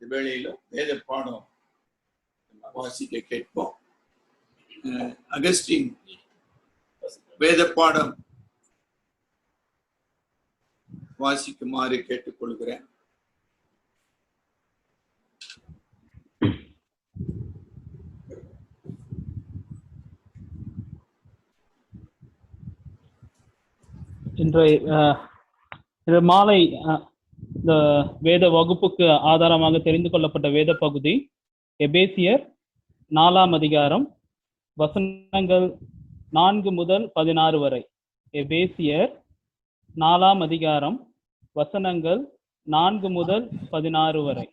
இந்த வேளையிலும் வேத பாடம் வாசிக்க கேட்போம். அகஸ்டின் வேத பாடம் வாசிக்குமாறு கேட்டுக்கொள்கிறேன். இன்றைய மாலை இந்த வேத வகுப்புக்கு ஆதாரமாக தெரிந்து கொள்ளப்பட்ட வேத பகுதி எபேசியர் 4ஆம் அதிகாரம் வசனங்கள் 4 முதல் 16 வரை. எபேசியர் 4ஆம் அதிகாரம் வசனங்கள் 4 முதல் 16 வரை.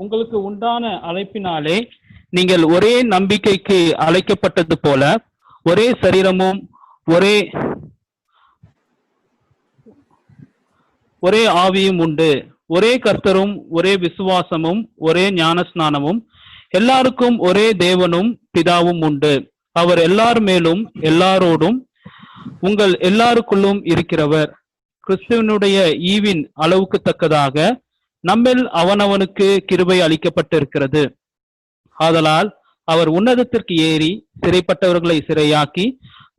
உங்களுக்கு உண்டான அழைப்பினாலே நீங்கள் ஒரே நம்பிக்கைக்கு அழைக்கப்பட்டது போல ஒரே சரீரமும் ஒரே ஆவியும் உண்டு. ஒரே கர்த்தரும் ஒரே விசுவாசமும் ஒரே ஞானஸ்நானமும் எல்லாருக்கும் ஒரே தேவனும் பிதாவும் உண்டு. அவர் எல்லார் மேலும் எல்லாரோடும் உங்கள் எல்லாருக்குள்ளும் இருக்கிறவர். கிறிஸ்துவனுடைய ஈவின் அளவுக்கு தக்கதாக நம்மில் அவனவனுக்கு கிருபை அளிக்கப்பட்டிருக்கிறது. ஆதலால் அவர் உன்னதத்திற்கு ஏறி சிறைப்பட்டவர்களை சிறையாக்கி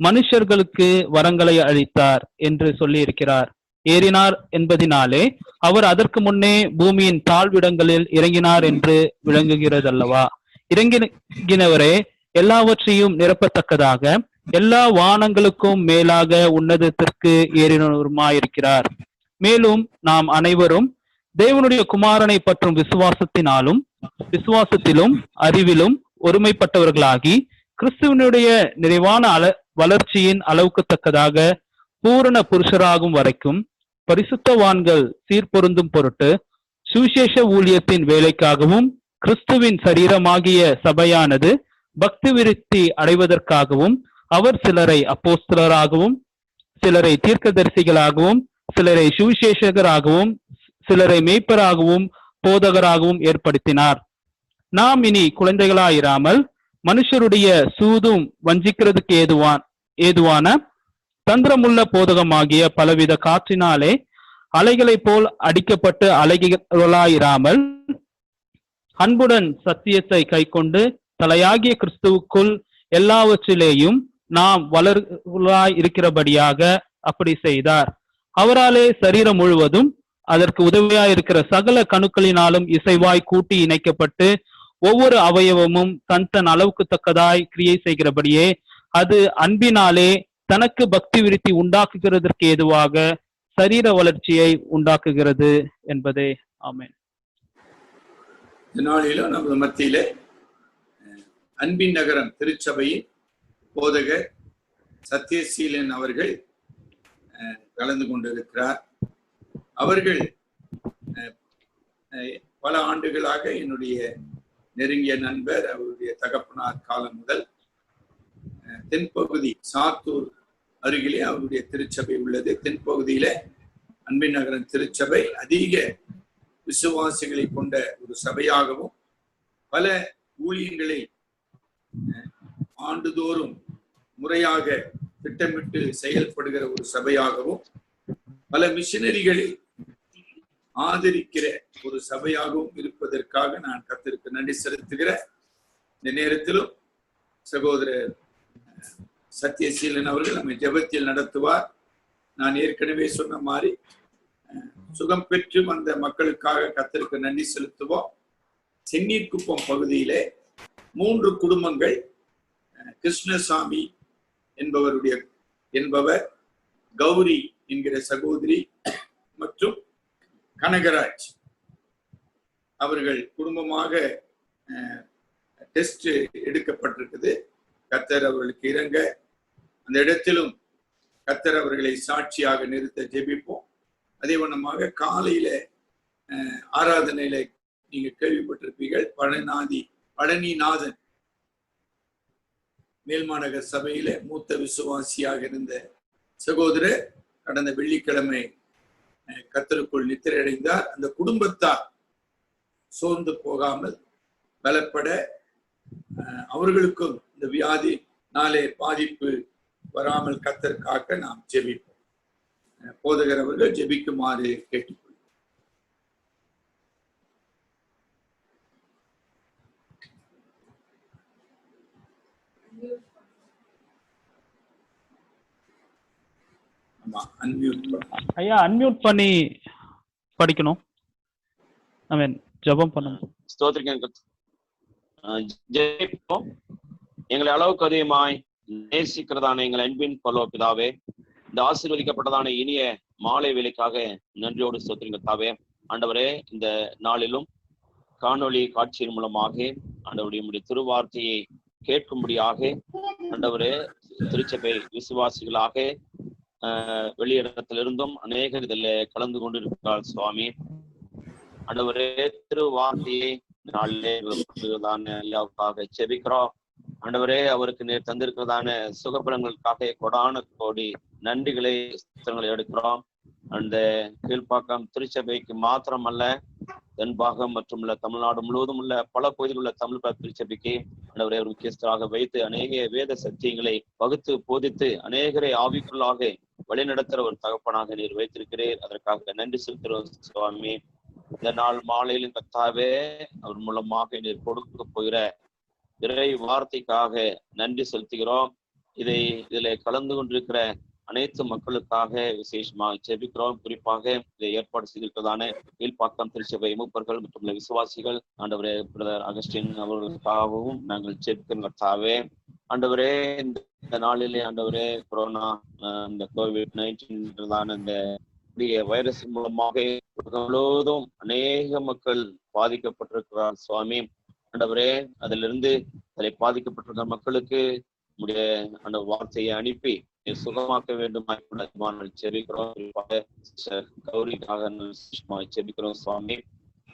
மனுஷர்களுக்கு வரங்களை அளித்தார் என்று சொல்லி இருக்கிறார். ஏறினார் என்பதினாலே அவர் அதற்கு முன்னே பூமியின் தாழ்விடங்களில் இறங்கினார் என்று விளங்குகிறதல்லவா? இறங்கினவரே எல்லாவற்றையும் நிரப்பத்தக்கதாக எல்லா வானங்களுக்கும் மேலாக உன்னதத்திற்கு ஏறினவருமாயிருக்கிறார். மேலும் நாம் அனைவரும் தேவனுடைய குமாரனை பற்றும் விசுவாசத்திலும் அறிவிலும் ஒருமைப்பட்டவர்களாகி கிறிஸ்துவனுடைய நிறைவான வளர்ச்சியின் அளவுக்கு தக்கதாக பூரண புருஷராகும் வரைக்கும் பரிசுத்தவான்கள் சீர்பொருந்தும் பொருட்டு சுவிசேஷ ஊழியத்தின் வேலைக்காகவும் கிறிஸ்துவின் சரீரமாகிய சபையானது பக்தி விருத்தி அடைவதற்காகவும் அவர் சிலரை அப்போஸ்தலராகவும் சிலரை தீர்க்கதரிசிகளாகவும் சிலரை சுவிசேஷகராகவும் சிலரை மேய்ப்பராகவும் போதகராகவும் ஏற்படுத்தினார். நாம் இனி குழந்தைகளாயிராமல் மனுஷருடைய சூதும் வஞ்சிக்கிறதுக்கு ஏதுவான தந்திரமுள்ள போதகமாகிய பலவித காற்றினாலே அலைகளைப் போல் அடிக்கப்பட்டு அலைகளாயிராமல் அன்புடன் சத்தியத்தை கைக்கொண்டு தலையாகிய கிறிஸ்துவுக்குள் எல்லாவற்றிலேயும் நாம் வளர்களாய் இருக்கிறபடியாக அப்படி செய்தார். அவராலே சரீரம் முழுவதும் அதற்கு உதவியாயிருக்கிற சகல கணுக்களினாலும் இசைவாய் கூட்டி இணைக்கப்பட்டு ஒவ்வொரு அவயவமும் தன் அளவுக்கு தக்கதாய் கிரியை செய்கிறபடியே அது அன்பினாலே தனக்கு பக்தி விருத்தி உண்டாக்குகிறதற்கு ஏதுவாக சரீர வளர்ச்சியை உண்டாக்குகிறது என்பதே. ஆமென். நாளிலும் நம்ம மத்தியிலே அன்பின் நகரம் திருச்சபையின் போதகர் சத்யசீலன் அவர்கள் கலந்து கொண்டிருக்கிறார். அவர்கள் பல ஆண்டுகளாக என்னுடைய நெருங்கிய நண்பர். அவருடைய தகப்பனார் காலம் முதல் தென்பகுதி சாத்தூர் அருகிலே அவருடைய திருச்சபை உள்ளது. தென்பகுதியில அன்பின் நகரம் திருச்சபை அதிக விசுவாசிகளை கொண்ட ஒரு சபையாகவும் பல ஊழியங்களை ஆண்டுதோறும் முறையாக திட்டமிட்டு செயல்படுகிற ஒரு சபையாகவும் பல மிஷனரிகளை ஆதரிக்கிற ஒரு சபையாகவும் இருப்பதற்காக நான் கர்த்தருக்கு நன்றி செலுத்துகிற இந்த நேரத்திலும் சகோதரர் சத்யசீலன் அவர்கள் நம்மை ஜெபத்தில் நடத்துவார். நான் ஏற்கனவே சொன்ன மாதிரி சுகம் பெற்று வந்த மக்களுக்காக கர்த்தருக்கு நன்றி செலுத்துவோம். சென்னீர்குப்பம் பகுதியிலே 3 குடும்பங்கள், கிருஷ்ணசாமி என்பவர், கௌரி என்கிற சகோதரி மற்றும் கனகராஜ் அவர்கள் குடும்பமாக டெஸ்ட் எடுக்கப்பட்டிருக்குது. கர்த்தர் அவர்களுக்கு இறங்க அந்த இடத்திலும் கர்த்தர் அவர்களை சாட்சியாக நிறுத்த ஜெபிப்போம். அதே வண்ணமாக காலையில ஆராதனையில நீங்க கேள்விப்பட்டிருப்பீர்கள். பழனிநாதன் மேல்மாநகர் சபையில மூத்த விசுவாசியாக இருந்த சகோதரர் கடந்த வெள்ளிக்கிழமை கர்த்தருக்குள் நித்திரை அடைந்தார். அந்த குடும்பத்தார் சோர்ந்து போகாமல் பலப்பட அவர்களுக்கும் இந்த வியாதி நாளே பாதிப்பு வராமல் கர்த்தர் காக்க நாம் ஜெபிப்போம். போதகர் அவர்கள் ஜெபிக்குமாறு கேட்டுக்கொள்கிறேன். ஐயா அன்மியூட் பண்ணி படிக்கணும். ஜெபம் பண்ணணும். ஜெபிப்போம். எங்களை அளவுக்கு அதிகமாய் நேசிக்கிறதான எங்கள் அன்பின் பரலோக பிதாவே, இந்த ஆசீர்வதிக்கப்பட்டதான இனிய மாலை வேலைக்காக நன்றியோடு ஸ்தோத்திரிங்க கர்த்தாவே. ஆண்டவரே, இந்த நாளிலும் காணொளி காட்சியின் மூலமாக ஆண்டவருடைய திருவார்த்தையை கேட்கும்படியாக ஆண்டவரே, திருச்சபை விசுவாசிகளாக வெளியிடத்திலிருந்தும் அநேகர் இதில் கலந்து கொண்டு இருக்கிறார் சுவாமி. ஆண்டவரே, திருவார்த்தையை நாளிலே ஐயாவுக்காக செபிக்கிறோம். ஆண்டவரே, அவருக்கு நேர் தந்திருக்கிறதான சுகபலங்களுக்காக கொடான கோடி நன்றிகளை எடுக்கிறோம். அந்த கீழ்ப்பாக்கம் திருச்சபைக்கு மாத்திரம் அல்ல, தென்பாகம் மற்றும் தமிழ்நாடு முழுவதும் உள்ள பல பகுதியில் உள்ள தமிழ் திருச்சபைக்கு ஆண்டவரே ஒரு முக்கியஸ்தராக வைத்து அநேக வேத சத்தியங்களை வகுத்து போதித்து அநேகரை ஆவிக்குள்ளாக வழிநடத்துற ஒரு தகப்பனாக நீர் வைத்திருக்கிறீர். அதற்காக நன்றி செலுத்துகிறோம் சுவாமி. இந்த நாள் மாலையிலும் கர்த்தாவே, அவர் மூலமாக நீர் கொடுக்க போகிற இறை வார்த்தைக்காக நன்றி செலுத்துகிறோம். இதில் கலந்து கொண்டிருக்கிற அனைத்து மக்களுக்காக விசேஷமாக ஜெபிக்கிறோம். குறிப்பாக இதை ஏற்பாடு செய்திருக்கிறதான கீழ்ப்பாக்கம் திருச்சபை மூப்பர்கள் மற்றும் விசுவாசிகள் ஆண்டவரே பிரதர் அகஸ்டின் அவர்களுக்காகவும் நாங்கள் ஜெபிக்கிறோம் கர்த்தாவே. ஆண்டவரே, இந்த நாளிலே ஆண்டவரே கொரோனா இந்த COVID-19 இந்த வைரஸ் மூலமாக முழுவதும் அநேக மக்கள் பாதிக்கப்பட்டிருக்கிறார் சுவாமி. ஆண்டவரே, அதிலிருந்து அதில் பாதிக்கப்பட்டிருக்கிற மக்களுக்கு உடைய அந்த வார்த்தையை அனுப்பி சுகமாக்க வேண்டுமாய் செபிக்கிறோம். கௌரிக்காக செபிக்கிறோம் சுவாமி.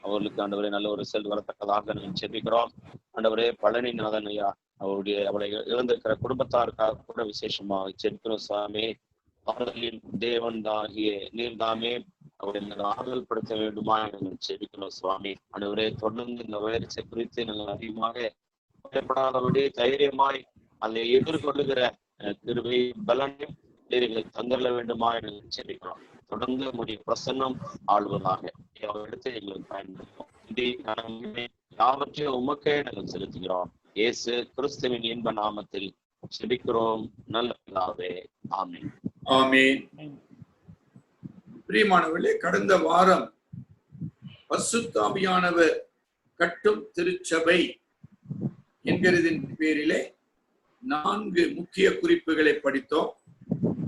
அவர்களுக்கு ஆண்டவரே நல்ல ஒரு ரிசல்ட் வரத்தக்கதாக நாங்கள் செபிக்கிறோம். ஆண்டவரே, பழனிநாதன் ஐயா அவளை இழந்திருக்கிற குடும்பத்தாருக்காக கூட விசேஷமாக செபிக்கிறோம் சுவாமி. ஆறுதலின் தேவன் ஆகிய நீர் தாமே அவருடைய ஆறுதல் படுத்த வேண்டுமா நாங்கள் செபிக்கிறோம் சுவாமி. ஆண்டவரே, தொடர்ந்து இந்த வைரஸை குறித்து நாங்கள் அதிகமாக பயப்படாதபடி தைரியமாய் அதை எதிர்கொள்ளுகிற கிருபை பலனையும் எங்களுக்கு தந்தர வேண்டுமா என்று செபிக்கிறோம். தொடர்ந்து நம்முடைய பிரசன்னம் ஆளுவதாக எடுத்து எங்களுக்கு பயன்படுத்தும். யாவற்றையும் உமக்கே நாங்கள் செலுத்துகிறோம். இயேசு கிறிஸ்துவின் இன்ப நாமத்தில் செபிக்கிறோம் நல்ல பிதாவே. ஆமென். ஆமென். பிரியமானவர்களே, கடந்த வாரம் பரிசுத்த ஆவியானவர் கட்டும் திருச்சபை என்கிறதின் பேரிலே 4 முக்கிய குறிப்புகளை படித்தோம்.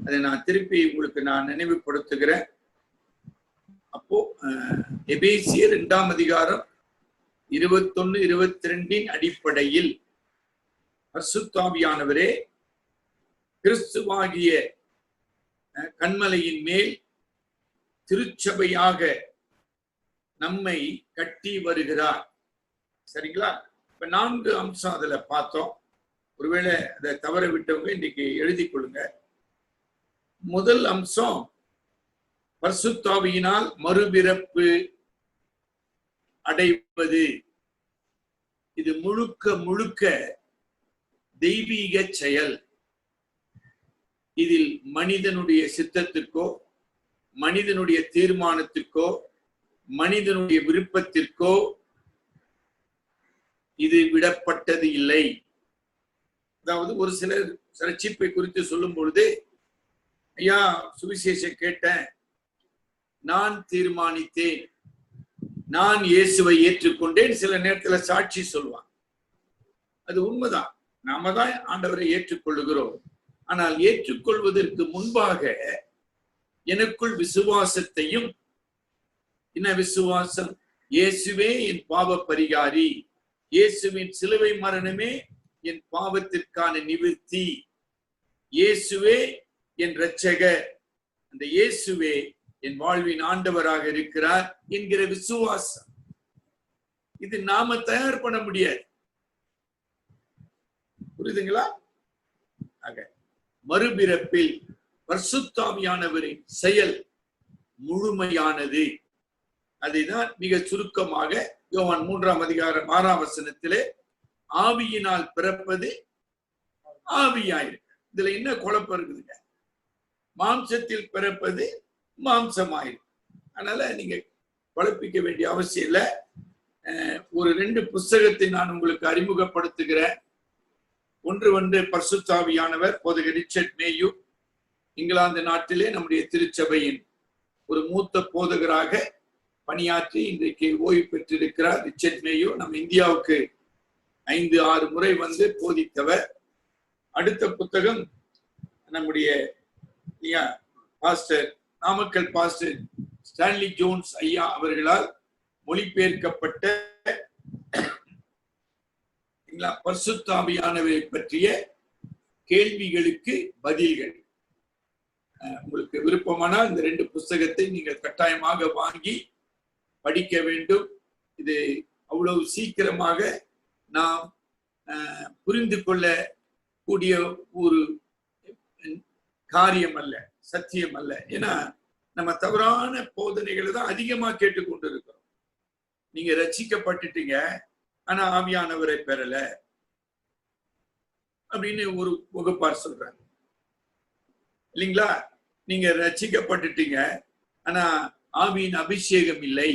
அதை நான் திருப்பி உங்களுக்கு நினைவுபடுத்துகிறேன். அப்போ எபேசியர் 2ஆம் அதிகாரம் 21-22 அடிப்படையில் பரிசுத்த ஆவியானவரே கிறிஸ்துவாகிய கன்மலையின் மேல் திருச்சபையாக நம்மை கட்டி வருகிறார். சரிங்களா? இப்ப 4 அம்சம் அதுல பார்த்தோம். ஒருவேளை அதை தவற விட்டவங்க இன்னைக்கு எழுதி கொள்ளுங்க. முதல் அம்சம், பரிசுத்த ஆவியினால் மறுபிறப்பு அடைவது. இது முழுக்க தெய்வீக செயல். இதில் மனிதனுடைய சித்தத்திற்கோ மனிதனுடைய தீர்மானத்திற்கோ மனிதனுடைய விருப்பத்திற்கோ இது விடப்பட்டது இல்லை. அதாவது ஒரு சிலர் ரட்சிப்பை குறித்து சொல்லும் பொழுது, ஐயா சுவிசேஷம் கேட்டேன், நான் தீர்மானித்தேன், நான் இயேசுவை ஏற்றுக்கொண்டேன், சில நேரத்துல சாட்சி சொல்லுவான். அது உண்மைதான், நாம தான் ஆண்டவரை ஏற்றுக்கொள்ளுகிறோம். ஆனால் ஏற்றுக்கொள்வதற்கு முன்பாக எனக்குள் விசுவாசத்தையும், என்ன விசுவாசம்? இயேசுவே என் பாவ பரிகாரி, இயேசுவின் சிலுவை மரணமே என் பாவத்திற்கான நிவர்த்தி, இயேசுவே என் இரட்சகர், அந்த இயேசுவே என் வாழ்வின் ஆண்டவராக இருக்கிறார் என்கிற விசுவாசம். இது நாம தயார் பண்ண முடியாது. புரியுதுங்களா? ஆக மறுபிறப்பில் பரிசுத்த ஆவியானவரின் செயல் முழுமையானது. அதைதான் மிக சுருக்கமாக யோவான் 3ஆம் அதிகாரம் 6ஆம் வசனத்திலே ஆவியினால் பிறப்பது ஆவியாயிருக்கு. இதுல என்ன குழப்பம் இருக்குதுங்க? மாம்சத்தில் பிறப்பது மாம்சமாயிரும். அதனால நீங்க குழப்பிக்க வேண்டிய அவசியம் இல்லை. ஒரு 2 புஸ்தகத்தை நான் உங்களுக்கு அறிமுகப்படுத்துகிறேன். ஒன்று பரிசுத்த ஆவியானவர் போதகர் ரிச்சர்ட் மேயு, இங்கிலாந்து நாட்டிலே நம்முடைய திருச்சபையின் ஒரு மூத்த போதகராக பணியாற்றி இன்றைக்கு ஓய்வு பெற்றிருக்கிறார் ரிச்சர்ட் மேயு. நம்ம இந்தியாவுக்கு 5-6 முறை வந்து போதித்தவர். அடுத்த புத்தகம் நம்முடைய pastor Namakkal pastor Stanley Jones ஐயா அவர்களால் மொழிபெயர்க்கப்பட்ட பரிசுத்த ஆவியானவரை பற்றிய கேள்விகளுக்கு பதில்கள். உங்களுக்கு விருப்பமானால் இந்த 2 புஸ்தகத்தை நீங்கள் கட்டாயமாக வாங்கி படிக்க வேண்டும். இது அவ்வளவு சீக்கிரமாக நாம் புரிந்து கொள்ள கூடிய ஒரு காரியம் அல்ல, சத்தியம் அல்ல. ஏன்னா நம்ம தவறான போதனைகளை தான் அதிகமா கேட்டுக்கொண்டு இருக்கிறோம். நீங்க ரட்சிக்கப்பட்டுட்டீங்க, ஆனா ஆவியானவரை பெறல அப்படின்னு ஒரு வகுப்பார் சொல்றாங்க இல்லைங்களா? நீங்க ரட்சிக்கப்பட்டுட்டீங்க, ஆனா ஆவியின் அபிஷேகம் இல்லை,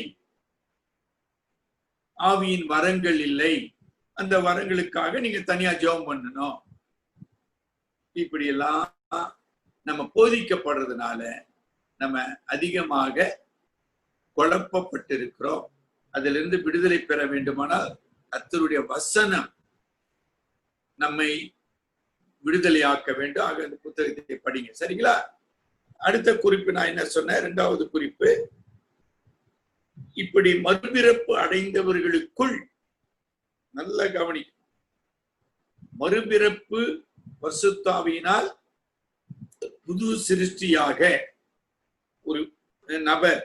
ஆவியின் வரங்கள் இல்லை, அந்த வரங்களுக்காக நீங்க தனியா ஜெபம் பண்ணணும். இப்படி எல்லாம் நம்ம போதிக்கப்படுறதுனால நம்ம அதிகமாக குழப்பப்பட்டிருக்கிறோம். அதிலிருந்து இருந்து விடுதலை பெற வேண்டுமானால் கர்த்தருடைய வசனம் நம்மை விடுதலையாக்க வேண்டும். ஆக அந்த புத்தகத்தை படிங்க, சரிங்களா? அடுத்த குறிப்பு நான் என்ன சொன்னேன், 2வது குறிப்பு, இப்படி மறுபிறப்பு அடைந்தவர்களுக்குள் நல்ல கவனி, மறுபிறப்பு பரிசுத்த ஆவியினால் புது சிருஷ்டியாக ஒரு நபர்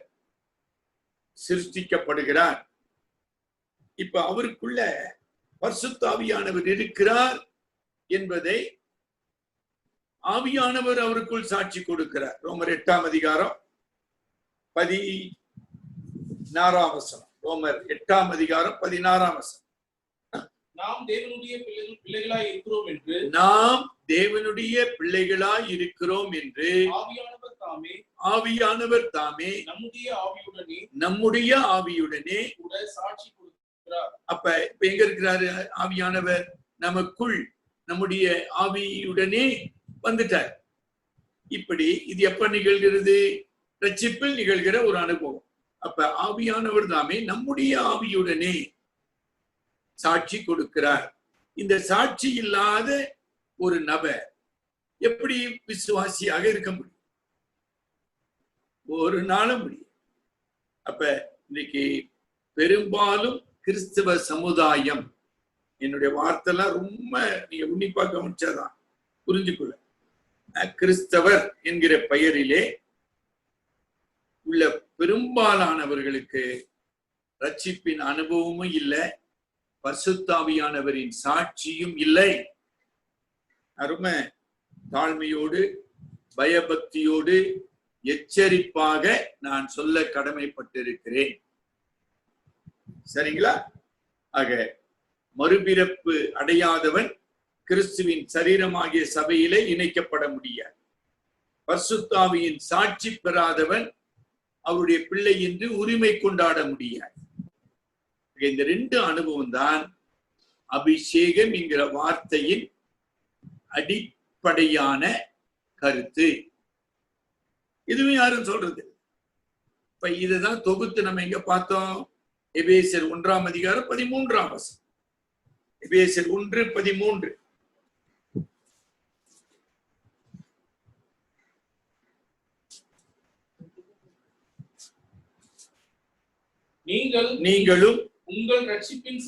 சிருஷ்டிக்கப்படுகிறார். இப்ப அவருக்குள்ள பரிசுத்த ஆவியானவர் இருக்கிறார் என்பதை ஆவியானவர் அவருக்குள் சாட்சி கொடுக்கிறார். ரோமர் 8ஆம் அதிகாரம் 16ஆம் வசனம். ரோமர் 8ஆம் அதிகாரம் 16ஆம் வசனம். நாம் தேவனுடைய பிள்ளைகளாய் இருக்கிறோம் என்று, நாம் தேவனுடைய பிள்ளைகளாய் இருக்கிறோம் என்று ஆவியானவர் தாமே நம்முடைய ஆவியுடனே கூட சாட்சி கொடுக்கிறார். அப்ப இப்ப எங்க இருக்கிறாரு ஆவியானவர்? நமக்குள் நம்முடைய ஆவியுடனே வந்துட்டார். இப்படி இது எப்ப நிகழ்கிறது? ரட்சிப்பில் நிகழ்கிற ஒரு அனுபவம். அப்ப ஆவியானவர் தாமே நம்முடைய ஆவியுடனே சாட்சி கொடுக்கிறார். இந்த சாட்சி இல்லாத ஒரு நபர் எப்படி விசுவாசியாக இருக்க முடியும்? ஒரு நாளும் முடியும். அப்ப இன்னைக்கு பெரும்பாலும் கிறிஸ்தவ சமுதாயம், என்னுடைய வார்த்தைலாம் ரொம்ப நீங்க உன்னிப்பா கவனிச்சாதான் புரிஞ்சுக்கொள்ள, கிறிஸ்தவர் என்கிற பெயரிலே உள்ள பெரும்பாலானவர்களுக்கு ரட்சிப்பின் அனுபவமும் இல்லை, பரிசுத்த ஆவியானவரின் சாட்சியும் இல்லை. அருமை தாழ்மையோடு பயபக்தியோடு எச்சரிப்பாக நான் சொல்ல கடமைப்பட்டிருக்கிறேன், சரிங்களா? ஆக மறுபிறப்பு அடையாதவன் கிறிஸ்துவின் சரீரமாகிய சபையிலே இணைக்கப்பட முடியாது. பரிசுத்த ஆவியின் சாட்சி பெறாதவன் அவருடைய பிள்ளை என்று உரிமை கொண்டாட முடியாது. இந்த 2 அனுபவம் தான் அபிஷேகம் என்கிற வார்த்தையின் அடிப்படையான கருத்து. இதுவும் யாரும் சொல்றது. இப்ப இதுதான் தொகுத்து நம்ம எங்க பார்த்தோம்? எபேசியர் 1ஆம் அதிகாரம் 13ஆம் வசனம். எபேசியர் 1:13. நீங்களும் உங்கள் ரட்சிப்பின்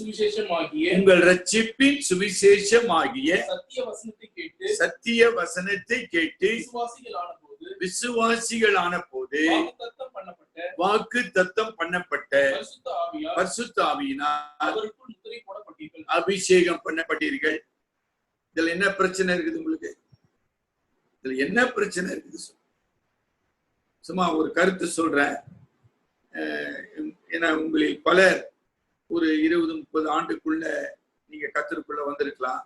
சுவிசேஷமாகிய சத்திய வசனத்தை கேட்டு விசுவாசிகளான போது வாக்கு தத்தம் பண்ணப்பட்ட பரிசுத்த ஆவியினால் அபிஷேகம் பண்ணப்பட்டீர்கள். இதுல என்ன பிரச்சனை இருக்குது உங்களுக்கு? இதுல என்ன பிரச்சனை இருக்குது? சும்மா ஒரு கருத்து சொல்றேன். ஏன்னா உங்களில் பலர் ஒரு 20-30 ஆண்டுக்குள்ள நீங்க கர்த்தருக்குள்ள வந்திருக்கலாம்.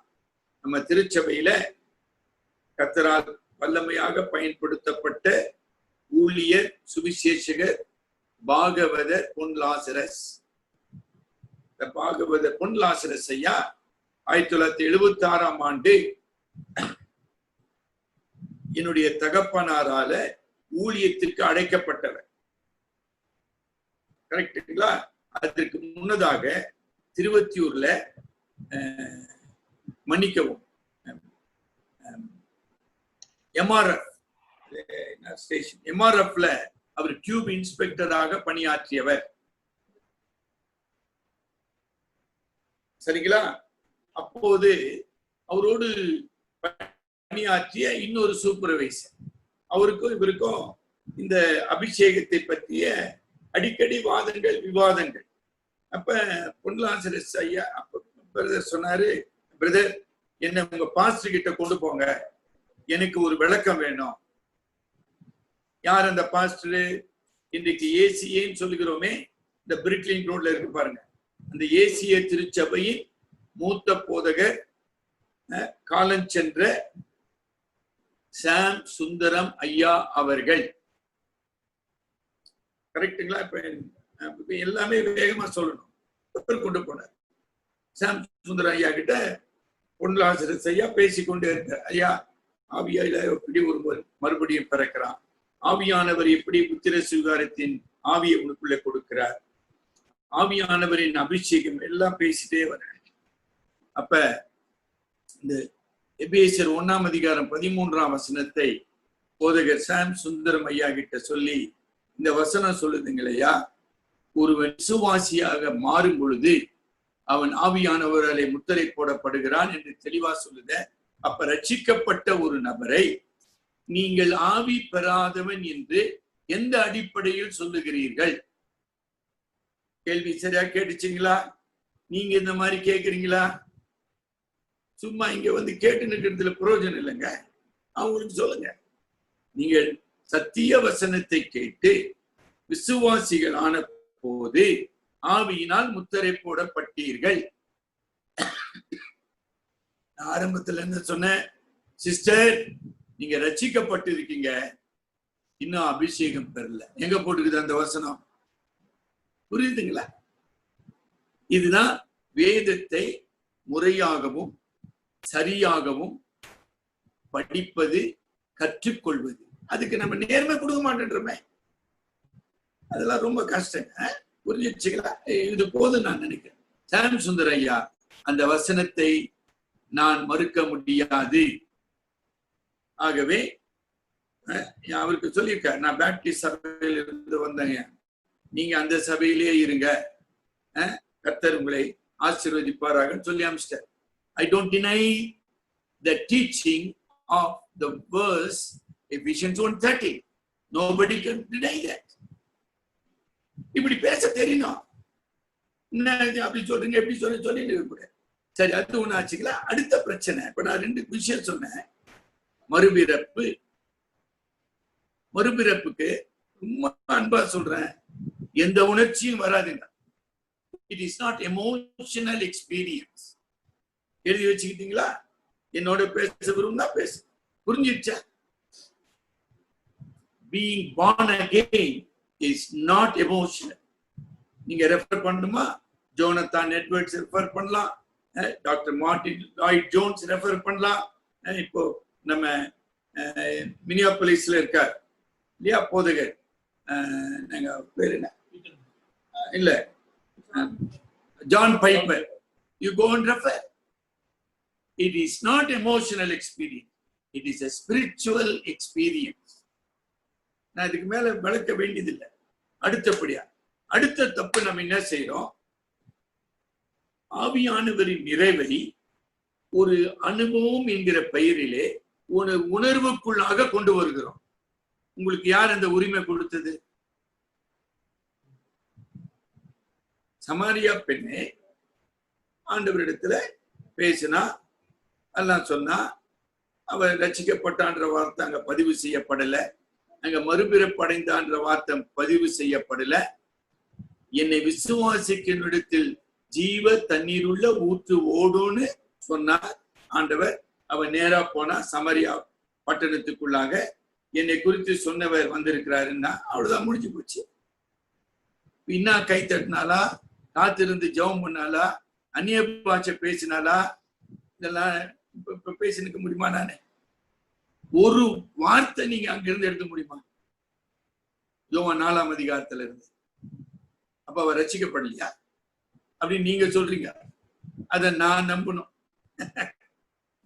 நம்ம திருச்சபையில கர்த்தரால் வல்லமையாக பயன்படுத்தப்பட்ட ஊழியர், சுவிசேஷகர், பாகவதர் பொன் லாசரஸ். இந்த பாகவதர் பொன் லாசரஸ் ஐயா 1976ஆம் ஆண்டு என்னுடைய தகப்பனாரால ஊழியத்திற்கு அழைக்கப்பட்டவர். கரெக்டுங்களா? அதற்கு முன்னதாக திருவத்தியூர்ல மன்னிக்கவும் எம்ஆர்எஃப்ல அவர் டியூப் இன்ஸ்பெக்டராக பணியாற்றியவர். சரிங்களா? அப்போது அவரோடு பணியாற்றிய இன்னொரு சூப்பர்வைசர், அவருக்கும் இவருக்கும் இந்த அபிஷேகத்தை பற்றிய அடிக்கடி வாதங்கள், விவாதங்கள். அப்ப பொன் லாசரஸ் ஐயா அப்ப பிரதர் சொன்னாரு, பிரதர் என்ன உங்க பாஸ்டர் கிட்ட கொண்டு போங்க, எனக்கு ஒரு விளக்கம் வேணும். யார் அந்த பாஸ்டர்? இன்றைக்கு ஏசிஏன்னு சொல்லுகிறோமே, இந்த பிரிட்லின் ரோட்ல இருக்கு பாருங்க, அந்த ஏசிய திருச்சபையின் மூத்த போதகர், காலஞ்சென்ற சாம் சுந்தரம் ஐயா அவர்கள். கரெக்டுங்களா? இப்ப எல்லாமே வேகமா சொல்லணும். கொண்டு போனார். சாம் சுந்தரம் ஐயா கிட்ட பொன் லாசரஸ் ஐயா பேசிக்கொண்டே இருக்கார். ஐயா, ஆவியாயில எப்படி ஒரு மறுபடியும் பிறக்கிறான், ஆவியானவர் எப்படி புத்திர சுகாரத்தின் ஆவியை உனக்குள்ள கொடுக்கிறார், ஆவியானவரின் அபிஷேகம் எல்லாம் பேசிட்டே வர. அப்ப இந்த எபேசியர் 1ஆம் அதிகாரம் 13ஆம் வசனத்தை போதகர் சாம் சுந்தரம் ஐயா கிட்ட சொல்லி, இந்த வசனம் சொல்லுதுங்களையா, ஒருவன் விசுவாசியாக மாறும் பொழுது அவன் ஆவியானவராலே முத்திரை போடப்படுகிறான் என்று தெளிவா சொல்லுத. அப்ப ரட்சிக்கப்பட்ட ஒரு நபரை நீங்கள் ஆவி பெறாதவன் என்று எந்த அடிப்படையில் சொல்லுகிறீர்கள்? கேள்வி சரியா கேட்டுச்சிங்களா? நீங்க இந்த மாதிரி கேக்குறீங்களா? சும்மா இங்க வந்து கேட்டு நிற்கிறதுல பிரயோஜனம் இல்லைங்க. அவங்களுக்கு சொல்லுங்க, நீங்கள் சத்திய வசனத்தை கேட்டு விசுவாசிகள் ஆன போது ஆவியினால் முத்திரை போடப்பட்டீர்கள். ஆரம்பத்துல என்ன சொன்ன? சிஸ்டர், நீங்க ரட்சிக்கப்பட்டு இருக்கீங்க, இன்னும் அபிஷேகம் பெறல. எங்க போட்டுக்குது அந்த வசனம்? புரியுதுங்களா? இதுதான் வேதத்தை முறையாகவும் சரியாகவும் படிப்பது, கற்றுக்கொள்வது. அதுக்கு நம்ம நேர்மை கொடுக்க மாட்டேன்றோமே, அதெல்லாம் ரொம்ப கஷ்டங்க. புரிஞ்சுச்சுங்களா? இது போதும் நான் நினைக்கிறேன். சாம் சுந்தர் ஐயா அந்த வசனத்தை நான் மறுக்க முடியாது. ஆகவே அவருக்கு சொல்லியிருக்கார், நான் பேப்டிஸ்ட் சபையில இருந்து வந்தேங்க, நீங்க அந்த சபையிலே இருங்க, கர்த்தர் உங்களை ஆசீர்வதிப்பாராக சொல்லி அனுப்பிச்சிட்டார். I don't deny the teaching of the verse Ephesians 1:30. Nobody can deny that. இப்படி பேச தெரியணும். அப்படி சொல்றீங்க, எப்படி சொல்லிட்டு சரி, அது ஒண்ணு ஆச்சுங்களா? அடுத்த பிரச்சனை. இப்ப நான் 2 விஷயம் சொன்னேன். மறுபிறப்புக்கு ரொம்ப அன்பா சொல்றேன், எந்த உணர்ச்சியும் வராதுங்க. It is not emotional experience. எழுதி வச்சுக்கிட்டீங்களா? என்னோட பேச விரும்புனா பேசு. புரிஞ்சிடுச்சா? Being born again is not emotional. நீங்க ரெஃபர் பண்ணணுமா? ஜோனத்தான் எட்வர்ட்ஸ் ரெஃபர் பண்ணலாம், doctor Martin Lloyd Jones refer பண்ணலாம். இப்போ நம்ம மினியாபோலிஸ்ல இருக்கார் இல்லையா போதகர், நாங்க பேர் என்ன இல்ல, John piper. You go and refer. It is not emotional experience. It is a spiritual experience. நான் இதுக்கு மேல விளக்க வேண்டியதில்லை. அடுத்தபடியா அடுத்த தப்பு நம்ம என்ன செய்யறோம்? ஆவியானவரின் நிறைவை ஒரு அனுபவம் என்கிற பெயரிலே ஒரு உணர்வுக்குள்ளாக கொண்டு வருகிறோம். உங்களுக்கு யார் அந்த உரிமை கொடுத்தது? சமாரியா பெண்ணே ஆண்டவரிடத்துல பேசினா, எல்லாம் சொன்னா, அவர் ரட்சிக்கப்பட்டான்ற வார்த்தை அங்க பதிவு செய்யப்படல, அங்க மறுபிறப்படைந்தான்ற வார்த்தை பதிவு செய்யப்படல. என்னை விசுவாசிக்கிற ஜீவ தண்ணீர் உள்ள ஊற்று ஓடுன்னு சொன்னார் ஆண்டவர். அவர் நேரா போனா சமரியா பட்டணத்துக்குள்ளாக என்னை குறித்து சொன்னவர் வந்திருக்கிறாருன்னா அவ்வளவுதான், முடிஞ்சு போச்சு. இன்னும் கை தட்டினாலா, காத்திருந்து ஜெபம் பண்ணாலா, அந்நிய பாஷை பேசினாலா, இதெல்லாம் இப்ப பேசினுக்க முடியுமா? நானே ஒரு வார்த்தை நீங்க அங்கிருந்து எடுக்க முடியுமா? யோவான் 4ஆம் அதிகாரத்துல இருந்து. அப்ப அவர் ரட்சிக்கப்படலையா அப்படின்னு நீங்க சொல்றீங்க. அத நான் நம்பணும்.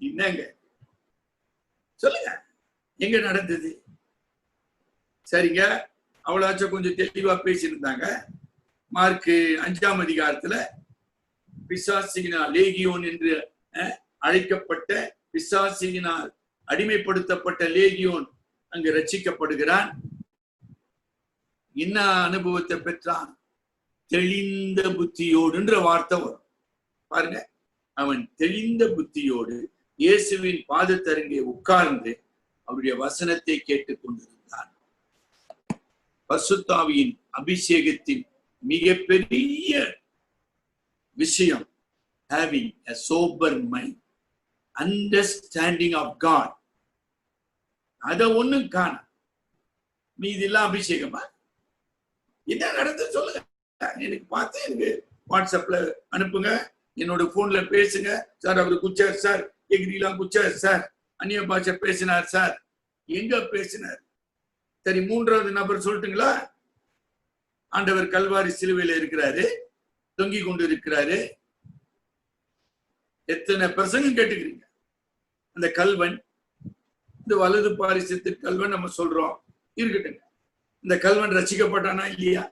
என்னங்க சொல்லுங்க, எங்க நடந்தது? சரிங்க, அவ்வளவாச்சும் கொஞ்சம் தெளிவா பேசியிருந்தாங்க. மார்க் 5ஆம் அதிகாரத்துல பிசாசினால் லேகியோன் என்று அழைக்கப்பட்ட, பிசாசினால் அடிமைப்படுத்தப்பட்ட லேகியோன் அங்கு ரட்சிக்கப்படுகிறான். என்ன அனுபவத்தை பெற்றான்? தெளிந்த புத்தியோடுன்ற வார்த்தை வரும் பாருங்க. அவன் தெளிந்த புத்தியோடு இயேசுவின் பாதத்தருகே உட்கார்ந்து அவருடைய வசனத்தை கேட்டுக் கொண்டிருந்தான். பரிசுத்த ஆவியின் அபிஷேகத்தின் மிகப்பெரிய விஷயம் having a sober mind, understanding of God. அத ஒண்ணும் காண. மீதெல்லாம் அபிஷேகமா? என்ன நடந்தது சொல்லுங்க. எனக்கு பார்த்து எனக்கு வாட்ஸ்அப்ல அனுப்புங்க, என்னோட போன்ல பேசுங்க. சார் அவரு குச்சார் சார், எகிரிலாம் குச்சார் சார், அந்நிய பாஷை பேசினார் சார். எங்க பேசினார்? சரி, 3வது நபர் சொல்லட்டுங்களா? ஆண்டவர் கல்வாரி சிலுவையில இருக்கிறாரு, தொங்கி கொண்டு இருக்கிறாரு. எத்தனை பிரசங்கம் கேட்டுக்கிறீங்க? அந்த கல்வன், இந்த வலது பாரிசத்து கல்வன் நம்ம சொல்றோம், இருக்கட்டுங்க. இந்த கல்வன் ரசிக்கப்பட்டானா இல்லையா?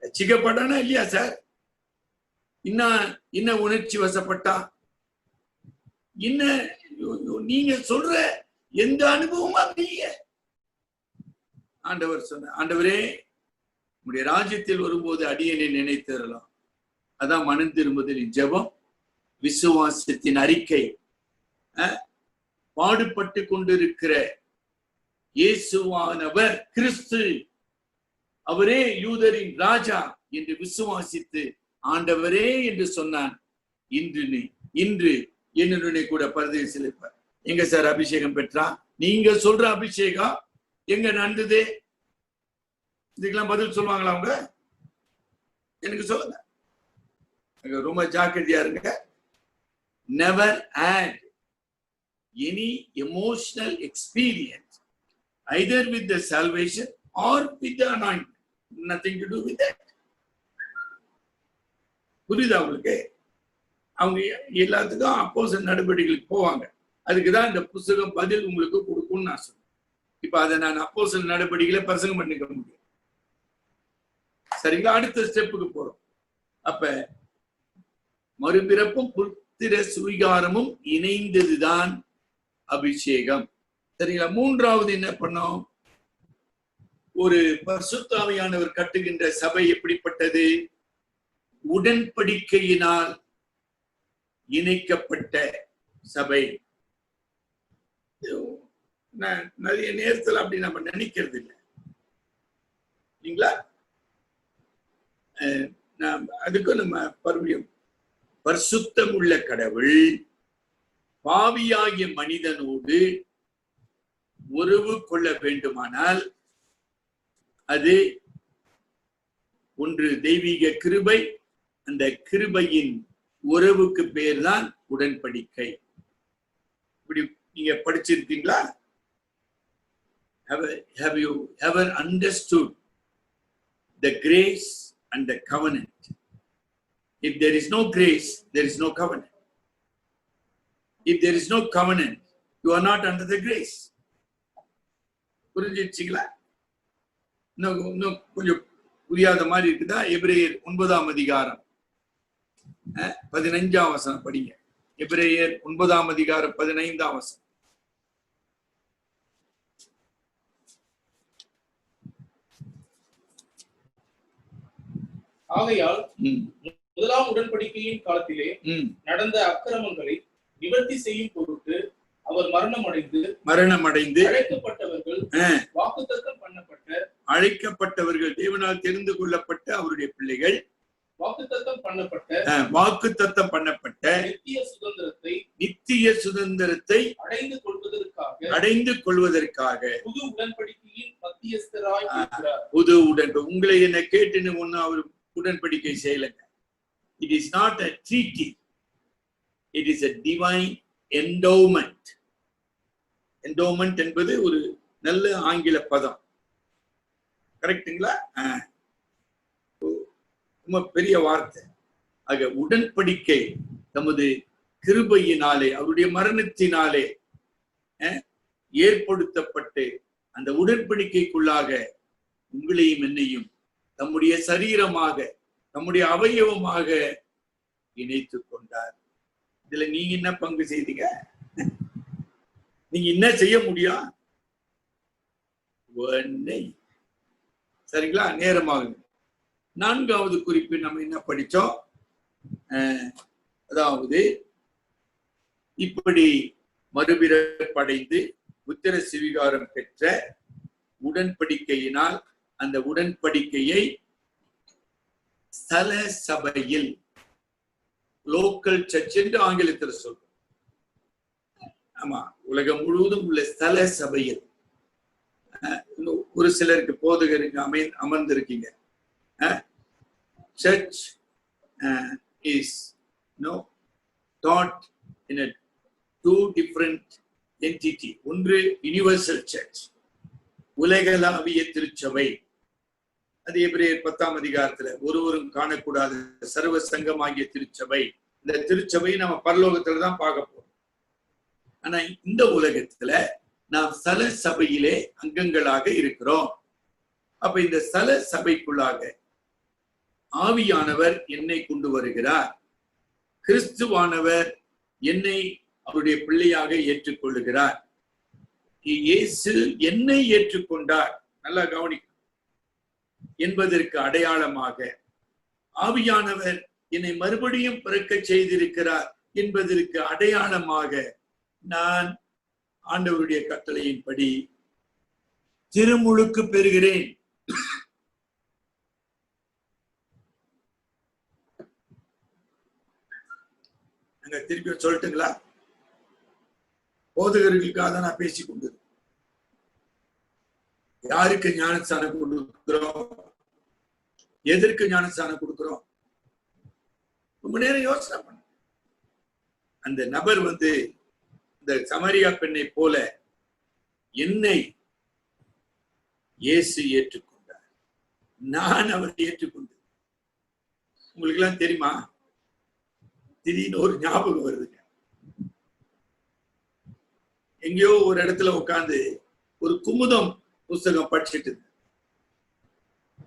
ரசிக்கப்பட்டானா இல்லையா சார்? இன்ன உணர்ச்சி வசப்பட்டா? என்ன நீங்க சொல்ற எந்த அனுபவமா இல்லையே? ஆண்டவர் சொன்ன, ஆண்டவரே உடைய ராஜ்யத்தில் வரும்போது அடியனை நினைத்தரலாம். அதான் மனம் திரும்புதலின் ஜெபம், விசுவாசத்தின் அறிக்கை. பாடுபட்டு கொண்டிருக்கிற இயேசுவானவர் கிறிஸ்து, அவரே யூதரின் ராஜா என்று விசுவாசித்து ஆண்டவரே என்று சொன்னான். இன்று என்னுடனே கூட பரதேசில் இருப்பார். எங்க சார் அபிஷேகம் பெற்றா? நீங்க சொல்ற அபிஷேகம் எங்க நடந்தது? இதுக்கெல்லாம் பதில் சொல்லுவாங்களா அவங்க? எனக்கு சொல்லுங்க. ரொம்ப ஜாக்கிரதையா இருங்க. Never had any emotional experience either with the salvation or with the anointing. Nothing to do with that. புரியுதா உங்களுக்கு? அவங்க எல்லாத்துக்கும் அப்போஸ்தலர் நடவடிக்கைகளுக்கு போவாங்க. அதுக்குதான் இந்த புத்தகம் பதில் உங்களுக்கு கொடுக்கும்னு நான் சொன்னேன். இப்ப அதை நான் அப்போஸ்தலர் நடவடிக்கையில பிரசங்கம் பண்ணிக்க முடியும். சரிங்களா? அடுத்த ஸ்டெப்புக்கு போறோம். அப்ப மறுபிறப்பும் புத்திர சுவீகாரமும் இணைந்ததுதான் அபிஷேகம். சரிங்களா? 3வது என்ன பண்ணோம்? ஒரு பரிசுத்த ஆவியானவர் கட்டுகின்ற சபை எப்படிப்பட்டது? உடன்படிக்கையினால் இணைக்கப்பட்ட சபை. நிறைய நேரத்தில் அப்படி நம்ம நினைக்கிறது இல்லை இல்லைங்களா? அதுக்கும் நம்ம பரிசுத்தம் உள்ள கடவுள் பாவியாகிய மனிதனோடு உறவு கொள்ள வேண்டுமானால் அது ஒன்று தெய்வீக கிருபை. அந்த கிருபையின் உறவுக்கு பேர் தான் உடன்படிக்கை. இப்படி நீங்க படிச்சிருக்கீங்களா? Have you ever understood the grace and the covenant? If there is no grace, there is no covenant. If there is no covenant, you are not under the grace. புரிஞ்சிருச்சுங்களா? இன்னும் கொஞ்சம் புரியாத மாதிரி இருக்குதா? எபிரேயர் 9ஆம் அதிகாரம் 15ஆம் வசனம் படிங்க. எபிரேயர் 9ஆம் அதிகாரம் 15ஆம் வசனம். ஆகையால் முதலாம் உடன்படிக்கையின் காலத்திலே நடந்த அக்கிரமங்களை நிவர்த்தி செய்யும் பொருட்டு அவர் மரணமடைந்து அழைக்கப்பட்டவர்கள் தேவனால் தெரிந்து கொள்ளப்பட்ட அவருடைய பிள்ளைகள் வாக்குத்தத்தம் பண்ணப்பட்ட நித்திய சுதந்திரத்தை அடைந்து கொள்வதற்காக புது உடன்படிக்கையின் மத்தியஸ்தராய் இருக்கிறார். புது உடன்படிக்கை உங்களை என்ன கேட்டுன்னு ஒண்ணு அவர் உடன்படிக்கை செய்யலைங்க. It is not a treaty. It is a divine endowment. Endowment என்பது ஒரு நல்ல ஆங்கில பதம். கரெக்ட்டுங்களா? ரொம்ப பெரிய வார்த்தை. ஆக உடன்படிக்கை தமது கிருபையினாலே அவருடைய மரணத்தினாலே ஏற்படுத்தப்பட்டு அந்த உடன்படிக்கைக்குள்ளாக உங்களையும் என்னையும் தம்முடைய சரீரமாக நம்முடைய அவயவமாக இணைத்துக் கொண்டார். இதுல நீங்க என்ன பங்கு செய்தீங்க? நீங்க என்ன செய்ய முடியும்? சரிங்களா? நேரமாகுது. 4வது குறிப்பு நம்ம என்ன படிச்சோம்? அதாவது இப்படி மறுபிறப்படைந்து உத்தர சிவிகாரம் பெற்ற உடன்படிக்கையினால் அந்த உடன்படிக்கையை ஸ்தல சபையில், லோக்கல் சர்ச் என்று ஆங்கிலத்தில் சொல்றோம். ஆமா, உலகம் முழுவதும் உள்ள ஸ்தல சபையில் ஒரு சிலருக்கு போதகருக்கு அமர்ந்திருக்கீங்க. Church is taught in a 2 different entity. ஒன்று யுனிவர்சல் சர்ச், உலகளாவிய திருச்சபை. அது எபிரேயர் 10ஆம் அதிகாரத்துல ஒருவரும் காணக்கூடாத சர்வ சங்கமாகிய திருச்சபை. இந்த திருச்சபை நம்ம பரலோகத்துல தான் பார்க்க போறோம். ஆனா இந்த உலகத்துல நாம் ஸ்தல சபையிலே அங்கங்களாக இருக்கிறோம். அப்ப இந்த ஸ்தல சபைக்குள்ளாக ஆவியானவர் என்னை கொண்டு வருகிறார். கிறிஸ்துவானவர் என்னை அவருடைய பிள்ளையாக ஏற்றுக்கொள்ளுகிறார். இயேசு என்னை ஏற்றுக்கொண்டார், நல்லா கவனிக்க, என்பதற்கு அடையாளமாக ஆவியானவர் என்னை மறுபடியும் பிறக்க செய்திருக்கிறார் என்பதற்கு அடையாளமாக நான் ஆண்டவருடைய கட்டளையின்படி திருமுழுக்கு பெறுகிறேன். அங்க திருப்பி சொல்லட்டுங்களா? போதகர்களுக்காக தான் நான் பேசிக் கொண்டது. யாருக்கு ஞானஸ்தானம் கொடுக்கிறோம், எதற்கு ஞானஸ்தானம் கொடுக்கிறோம்? ரொம்ப நேரம் யோசனை பண்ண. அந்த நபர் இந்த சமரியா பெண்ணை போல என்னை இயேசு ஏற்றுக்கொண்டார், நான் அவரை ஏற்றுக்கொண்டேன். உங்களுக்கு எல்லாம் தெரியுமா? திடீர்னு ஒரு ஞாபகம் வருதுங்க. எங்கேயோ ஒரு இடத்துல உட்கார்ந்து ஒரு குமுதம் புஸ்தகம் படிச்சுட்டு இருந்தேன்.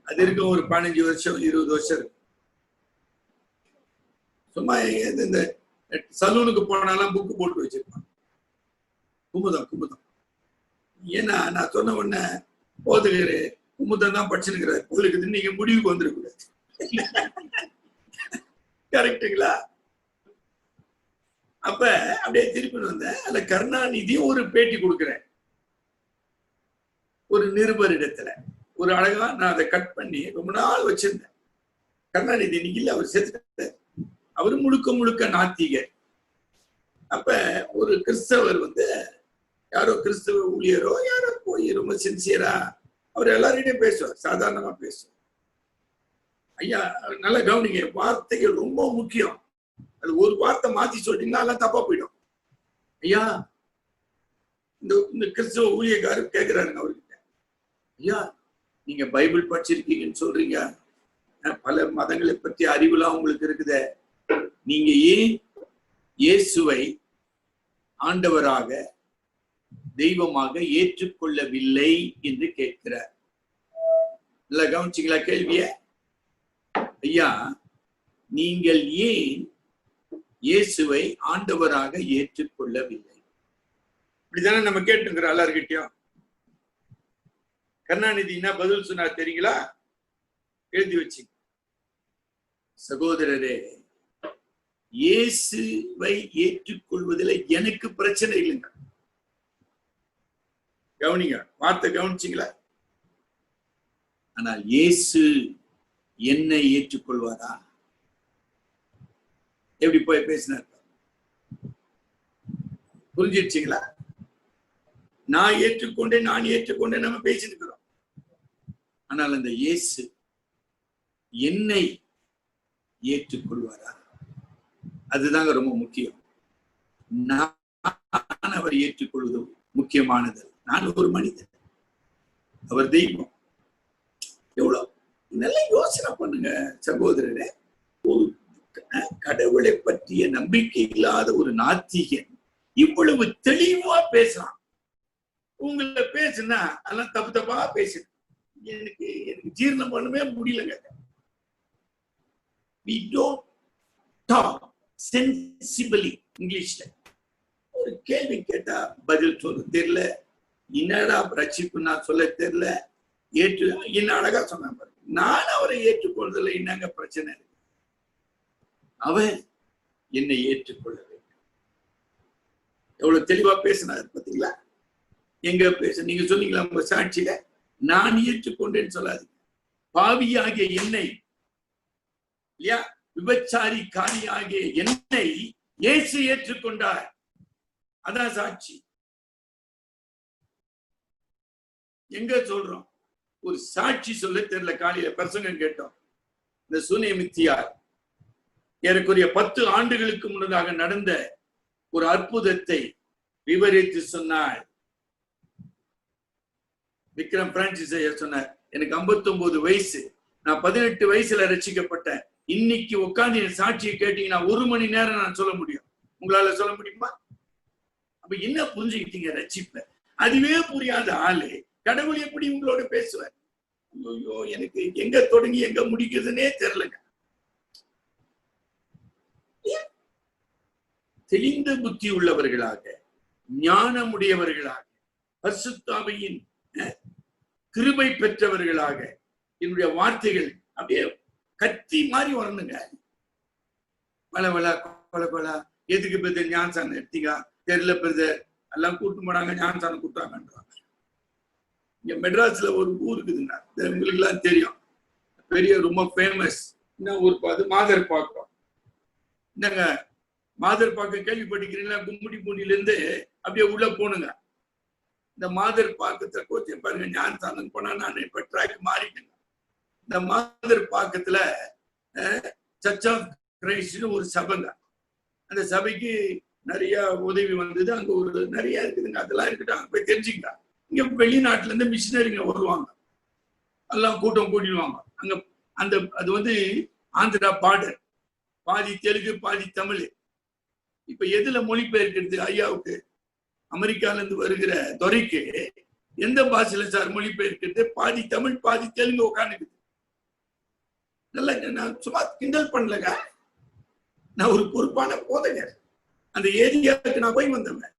அது இருக்கும் ஒரு 15 வருஷம் 20 வருஷம். சும்மா இந்த சலூனுக்கு போனாலும் புக்கு போட்டு வச்சிருப்பான். குமுதம். ஏன்னா நான் சொன்ன உடனே போதுகிற குமுதம் தான் படிச்சிருக்கிறார் உங்களுக்கு, நீங்க முடிவுக்கு வந்துடக்கூடாது. கரெக்டுங்களா? அப்ப அப்படியே திருப்பி வந்தேன். அதுல கருணாநிதியும் ஒரு பேட்டி கொடுக்கிறேன் ஒரு நிருபர் இடத்துல. ஒரு அழகா நான் அதை கட் பண்ணி ரொம்ப நாள் வச்சிருந்தேன். கருணாநிதி இன்னைக்கு இல்ல, அவர் சேர்த்துட்டார். அவரு முழுக்க நாத்திகர். அப்ப ஒரு கிறிஸ்தவர் யாரோ கிறிஸ்தவ ஊழியரோ யாரோ போய் ரொம்ப சின்சியரா அவர் எல்லார்கிட்டையும் பேசுவார், சாதாரணமா பேசுவார். ஐயா நல்லா கவனிங்க, வார்த்தைகள் ரொம்ப முக்கியம். அது ஒரு வார்த்தை மாத்தி சொல்லிட்டீங்கன்னா எல்லாம் தப்பா போயிடும். ஐயா இந்த கிறிஸ்தவ ஊழியக்காரர் கேட்கிறாருங்க அவர்கிட்ட, ஐயா நீங்க பைபிள் படிச்சிருக்கீங்கன்னு சொல்றீங்க, பல மதங்களை பற்றி அறிவுலாம் உங்களுக்கு இருக்குதே, நீங்க ஏன் இயேசுவை ஆண்டவராக தெய்வமாக ஏற்றுக்கொள்ளவில்லை என்று கேட்கிறார். இல்ல கவனிச்சிங்களா கேள்விய? ஐயா நீங்கள் ஏன் இயேசுவை ஆண்டவராக ஏற்றுக்கொள்ளவில்லை? இப்படிதானே நம்ம கேட்டுங்கிறோம் எல்லார்கிட்டயும். கருணாநிதி என்ன பதில் சொன்னார் தெரியுங்களா? எழுதி வச்சு, சகோதரரே இயேசுவை ஏற்றுக்கொள்வதில் எனக்கு பிரச்சனை இல்லைங்க. கவனிங்க, வார்த்தை கவனிச்சிங்களா? ஆனால் இயேசு என்னை ஏற்றுக்கொள்வாரா? எப்படி போய் பேசினார்? புரிஞ்சிடுச்சிங்களா? நான் ஏற்றுக்கொண்டேன் நம்ம பேசிருக்கிறோம். ஆனால் அந்த இயேசு என்னை ஏற்றுக்கொள்வாரா? அதுதாங்க ரொம்ப முக்கியம். நான் அவர் ஏற்றுக்கொள்வது முக்கியமானது. நான் ஒரு மனிதன், அவர் தெய்வம். எவ்வளவு நல்லா யோசனை பண்ணுங்க சகோதரரே. ஒரு கடவுளை பற்றிய நம்பிக்கை இல்லாத ஒரு நாத்திகன் இவ்வளவு தெளிவா பேசலாம். உங்களை பேசுனா அதெல்லாம் தப்பு தப்பா பேசு. எனக்கு ஜீரணம் பண்ணவே முடியலங்க. We don't talk sensibly. இங்கிலீஷ்ல ஒரு கேள்வி கேட்டா பதில் சொல்ல தெரியல, என்னடா ரட்சிப்பு நான் சொல்ல தெரியல, என்ன அழகா சொன்ன. நான் அவரை ஏற்றுக்கொள்றதுல என்னங்க பிரச்சனை இருக்கு? அவர் என்னை ஏற்றுக்கொள்ள வேண்டும். எவ்வளவு தெளிவா பேசினாரு பாத்தீங்களா? எங்க பேச நீங்க சொன்னீங்களா உங்க சாட்சியில? நான் ஏற்றுக்கொண்டேன்னு சொல்லாதீங்க. பாவியாகிய என்னை, இல்லையா, விபச்சாரி காரியாகிய என்னை இயேசு ஏற்றுக்கொண்டார். அதான் சாட்சி. எங்க சொல்றோம்? ஒரு சாட்சி சொல்ல தெரியல. காலையில பிரசங்கம் கேட்டோம். இந்த சுனேமித்தியார் ஏறக்குறைய 10 ஆண்டுகளுக்கு முன்னதாக நடந்த ஒரு அற்புதத்தை விவரித்து சொன்னார். விக்ரம் பிரான்சிஸ் ஐயா சொன்னார், எனக்கு 59 வயசு, நான் 18 வயசுல ரட்சிக்கப்பட்டேன். இன்னைக்கு உட்கார்ந்து என் சாட்சியை கேட்டீங்கன்னா 1 மணி நேரம் நான் சொல்ல முடியும். உங்களால சொல்ல முடியுமா? அப்ப என்ன புரிஞ்சுக்கிட்டீங்க ரட்சிப்ப? அதுவே புரியாத ஆளு கடவுள் எப்படி உங்களோட பேசுவார்? ஐயோ, எனக்கு எங்க தொடங்கி எங்க முடிக்குதுன்னே தெரியலங்க. தெளிந்த புத்தி உள்ளவர்களாக, ஞானமுடையவர்களாக, பரிசுத்த ஆவியின் கிருபை பெற்றவர்களாக என்னுடைய வார்த்தைகள் அப்படியே கத்தி மாதிரி வரணுங்க. வளவளா கொலா எதுக்கு பிரதர் ஞானசானம் எடுத்தீங்க தெரியல பிரதர், எல்லாம் கூட்டு போனாங்க, ஞானசானம் கூட்டாங்கன்றாங்க. இங்க மெட்ராஸ்ல ஒரு ஊர் இருக்குதுங்க, உங்களுக்கு எல்லாம் தெரியும், பெரிய ரொம்ப ஃபேமஸ். என்ன ஊர்? அது மாதர்பாக்கம். என்னங்க மாதர்பாக்கம் கேள்விப்பட்டிருக்கிறீங்களா? கும்மிடிப்பூண்டியில இருந்து அப்படியே உள்ள போனுங்க. இந்த மாதர்பாக்கத்துல கோச்சை பாருங்க, ஞானசானம் போனா நான் இப்ப ட்ராக் மாறிட்டேங்க. இந்த மாதர்பாக்கத்துல சர்ச் ஆஃப் கிரைஸ்ட்னு ஒரு சபைங்க. அந்த சபைக்கு நிறைய உதவி வந்தது. அங்க ஒரு நிறைய இருக்குதுங்க. அதெல்லாம் இருக்கட்டும், அங்க போய் தெரிஞ்சுக்கிட்டா. இங்க வெளிநாட்டுல இருந்து மிஷினரிங்க வருவாங்க, எல்லாம் கூட்டம் கூட்டிடுவாங்க. அங்க அந்த அது வந்து ஆந்திரா பார்டர், பாதி தெலுங்கு பாதி தமிழ். இப்ப எதுல மொழிபெயர்க்கிறது ஐயாவுக்கு? அமெரிக்கால இருந்து வருகிற துறைக்கு எந்த பாஷையில சார் மொழிபெயர்க்கிறது? பாதி தமிழ் பாதி தெலுங்கு உட்காந்துக்குது. நல்லா, நான் சும்மா கிண்டல் பண்ணலங்க. நான் ஒரு பொறுப்பான போதகர். அந்த ஏரியாவுக்கு நான் போய் வந்தவன்.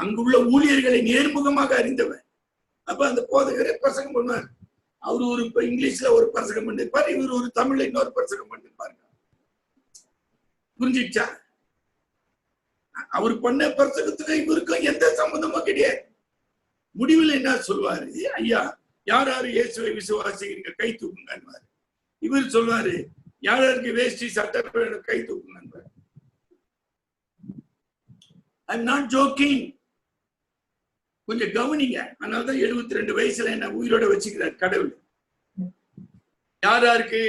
அங்குள்ள ஊழியர்களை நேர்முகமாக அறிந்தவன். அப்ப அந்த போதகரை பிரசங்கம் பண்ணுவார். அவரு ஒரு இங்கிலீஷ்ல ஒரு பிரசங்கம் பண்ணிருப்பார், இவர் ஒரு தமிழ்ல இன்னொரு பிரசங்கம் பண்ணிருப்பாருங்க. புரிஞ்சிச்சா? அவர் பண்ண பிரசங்கத்துக்கு இவருக்கும் எந்த சம்பந்தமும் கிடையாது. முடிவில் என்ன சொல்வாரு? ஐயா, யார் யாரு இயேசுவை விசுவாசிக்கிறீங்க கை தூக்குங்க. இவர் சொல்வாரு, யார் யாருக்கு வேஷ்டி சட்டை கை தூக்குங்க. I'm not joking. கொஞ்சம் கவனிங்க. அதனாலதான் 72 வயசுல என்ன உயிரோட வச்சுக்கிறார் கடவுள். யார் யாருக்கு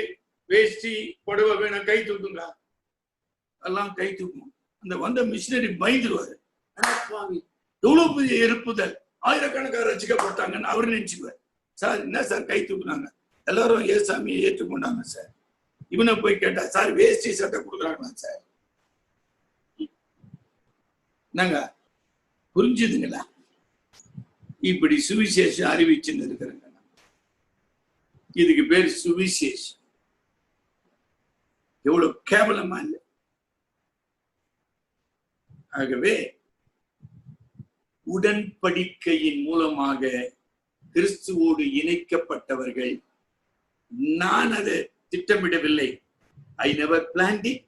வேஷ்டி புடவை வேணும் கை தூக்குங்க. எல்லாம் கை தூக்கும். அந்த வந்த மிஷினரி பயந்துருவாரு. எவ்வளவு பெரிய இருப்புதல், ஆயிரக்கணக்கான ரசிக்கப்பட்டாங்கன்னு அவரு நினைச்சுக்குவார். சார் என்ன சார் கை தூக்குனாங்க? எல்லாரும் ஏசாமியை ஏற்றுக்கொண்டாங்க சார். இவனை போய் கேட்டா, சார் வேஷ்டி சட்டை கொடுக்குறாங்களா சார்? நாங்க புரிஞ்சுதுங்களா? இப்படி சுவிசேஷம் அறிவிச்சுன்னு இருக்கிறாங்க. இதுக்கு பேர் சுவிசேஷம். எவ்வளவு கேவலமா இல்லை? ஆகவே உடன்படிக்கையின் மூலமாக கிறிஸ்துவோடு இணைக்கப்பட்டவர்கள். நான் அதை திட்டமிடவில்லை. I never planned it,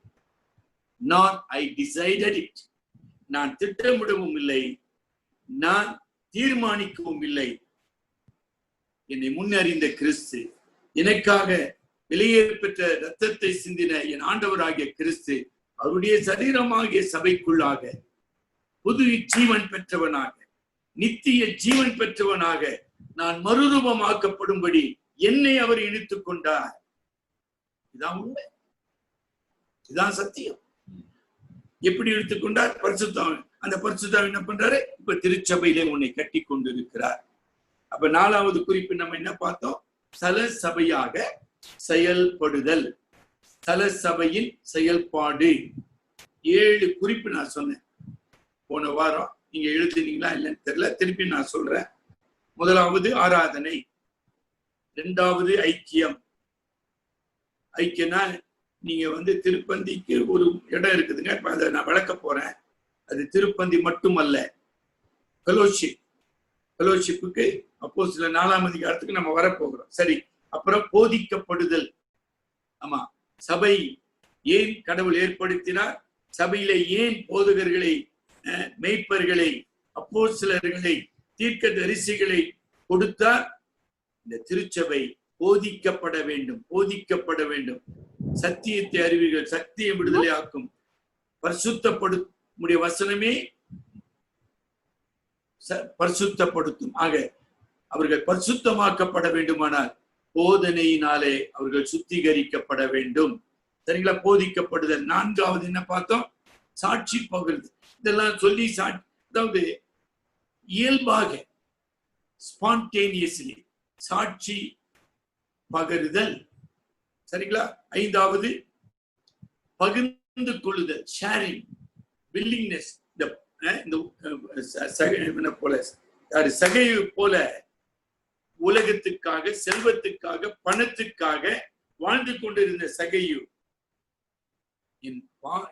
nor I decided it. நான் திட்டமிடவும் இல்லை, நான் தீர்மானிக்கவும் இல்லை. என்னை முன்னறிந்த கிறிஸ்து, எனக்காக விலையேற பெற்ற ரத்தத்தை சிந்தின என் ஆண்டவராகிய கிறிஸ்து, அவருடைய சரீரமாகிய சபைக்குள்ளாக புது ஜீவன் பெற்றவனாக நித்திய ஜீவன் பெற்றவனாக நான் மறுரூபமாக்கப்படும்படி என்னை அவர் இழுத்துக் கொண்டார். இதான் உண்மை, இதான் சத்தியம். எப்படி இழுத்துக்கொண்டார்? பரிசுத்தம். அந்த பரிசுத்தம் என்ன பண்றாரு? இப்ப திருச்சபையிலே உன்னை கட்டி கொண்டிருக்கிறார். அப்ப 4வது குறிப்பு நம்ம என்ன பார்த்தோம்? சல சபையாக செயல்படுதல், சல சபையின் செயல்பாடு. 7 குறிப்பு நான் சொன்னேன் போன வாரம். நீங்க எழுதுனீங்களா இல்லைன்னு தெரியல, திருப்பி நான் சொல்றேன். 1வது ஆராதனை, 2வது ஐக்கியம். ஐக்கியம்னா நீங்க திருப்பந்திக்கு ஒரு இடம் இருக்குதுங்க, இப்ப அதை நான் விளக்க போறேன். அது திருப்பந்தி மட்டுமல்ல, ஃபெலோஷிப். ஃபெலோஷிப்புக்கு அப்போஸ்தலர் 4ஆம் அதிகாரத்துக்கு நம்ம வரப்போகிறோம். சரி, அப்புறம் போதிக்கப்படுதல். ஆமா, சபை ஏன் கடவுள் ஏற்படுத்தினார்? சபையில ஏன் போதகர்களை, மேய்ப்பர்களை, அப்போஸ்தலர்களை, தீர்க்கதரிசிகளை கொடுத்தார்? இந்த திருச்சபை போதிக்கப்பட வேண்டும், போதிக்கப்பட வேண்டும். சத்தியத்தை அறிவீர்கள், சத்தியம் விடுதலை ஆக்கும். பரிசுத்தப்படுத்த வசனமே பரிசுத்தப்படுத்தும். ஆக அவர்கள் பரிசுத்தமாக்கப்பட வேண்டுமானால் போதனையினாலே அவர்கள் சுத்திகரிக்கப்பட வேண்டும். சரிங்களா? போதிக்கப்படுதல். 4வது என்ன பார்த்தோம்? சாட்சி பகிர்ந்து. இதெல்லாம் சொல்லி அதாவது இயல்பாக ஸ்பான்டேனியஸ்லி சாட்சி பகிர்தல். சரிங்களா? 5வது பகிர்ந்து கொள்ளுதல், ஷேரிங், வில்லிங்னஸ். சகையை போல உலகத்துக்காக, செல்வத்துக்காக, பணத்துக்காக வாழ்ந்து கொண்டிருந்த சகையு,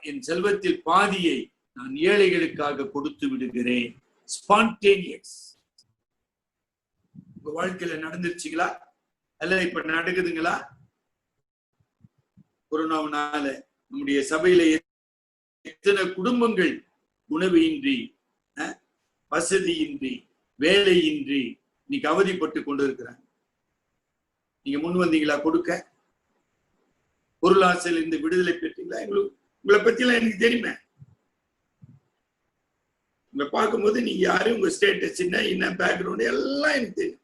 என் செல்வத்தில் பாதியை நான் ஏழைகளுக்காக கொடுத்து விடுகிறேன். ஸ்பான்டேனியஸ். உங்க வாழ்க்கையில நடந்துருச்சுங்களா? அல்ல இப்ப நடக்குதுங்களா? கொரோனாவினால நம்முடைய சபையில எத்தனை குடும்பங்கள் உணவு இன்றி, வசதியின்றி, வேலையின்றி இன்னைக்கு அவதிப்பட்டு கொண்டு இருக்கிறாங்க. நீங்க முன் வந்தீங்களா கொடுக்க? பொருளாசையில் இருந்து விடுதலை பெற்றீங்களா? உங்களை பத்தி எல்லாம் எனக்கு தெரியுமே. உங்களை பார்க்கும்போது நீங்க யாரு, உங்க ஸ்டேட்டஸ் என்ன பேக்ரவுண்ட் எல்லாம் எனக்கு தெரியும்.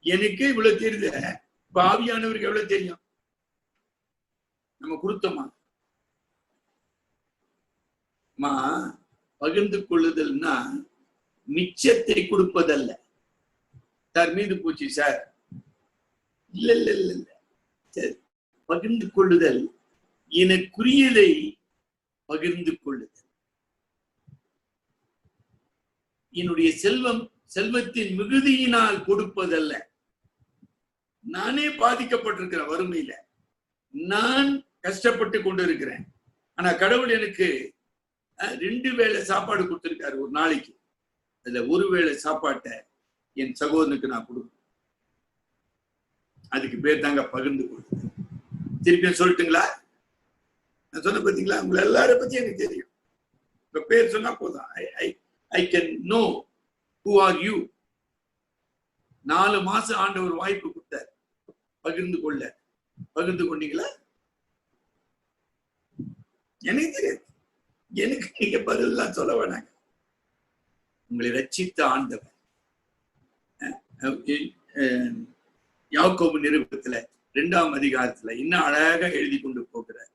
எனக்கு இவ்வளவு தெரியுது. இப்ப ஆவியானவருக்கு எவ்வளவு தெரியும்? நம்ம கொடுத்தோமா? பகிர்ந்து கொள்ளுதல்னா மிச்சத்தை கொடுப்பதல்ல. சார் மீது போச்சு சார், இல்ல இல்ல இல்ல இல்ல. சரி, பகிர்ந்து கொள்ளுதல் எனக்குரியதை பகிர்ந்து கொள்ளுதல். என்னுடைய செல்வத்தின் மிகுதியினால் கொடுப்பதல்ல. நானே பாதிக்கப்பட்டிருக்கிறேன் வறுமையில, நான் கஷ்டப்பட்டு கொண்டு இருக்கிறேன். ஆனா கடவுள் எனக்கு 2 வேளை சாப்பாடு கொடுத்திருக்காரு ஒரு நாளைக்கு. அதுல 1 வேளை சாப்பாட்டை என் சகோதரனுக்கு நான் கொடுப்பேன். அதுக்கு பேர் தாங்க பகிர்ந்து கொடுத்தேன். திருப்பி சொல்லட்டுங்களா? நான் சொன்ன பார்த்தீங்களா? உங்களை எல்லாரும் பத்தி எனக்கு தெரியும். இப்ப பேர் சொன்னா போதும். I can know who are you. 4 மாசம் ஆண்டவர் வாய்ப்பு கொடுத்தார் பகிர்ந்து கொள்ள. பகிர்ந்து கொண்டீங்களா? எனக்கு தெரியாது. எனக்கு நீங்க பதிலாம் சொல்ல வேணாங்க. உங்களை ரட்சித்த ஆண்டவர் யாக்கோபு நிருபத்துல 2ஆம் அதிகாரத்துல இன்னும் அழகாக எழுதி கொண்டு போகிறார்.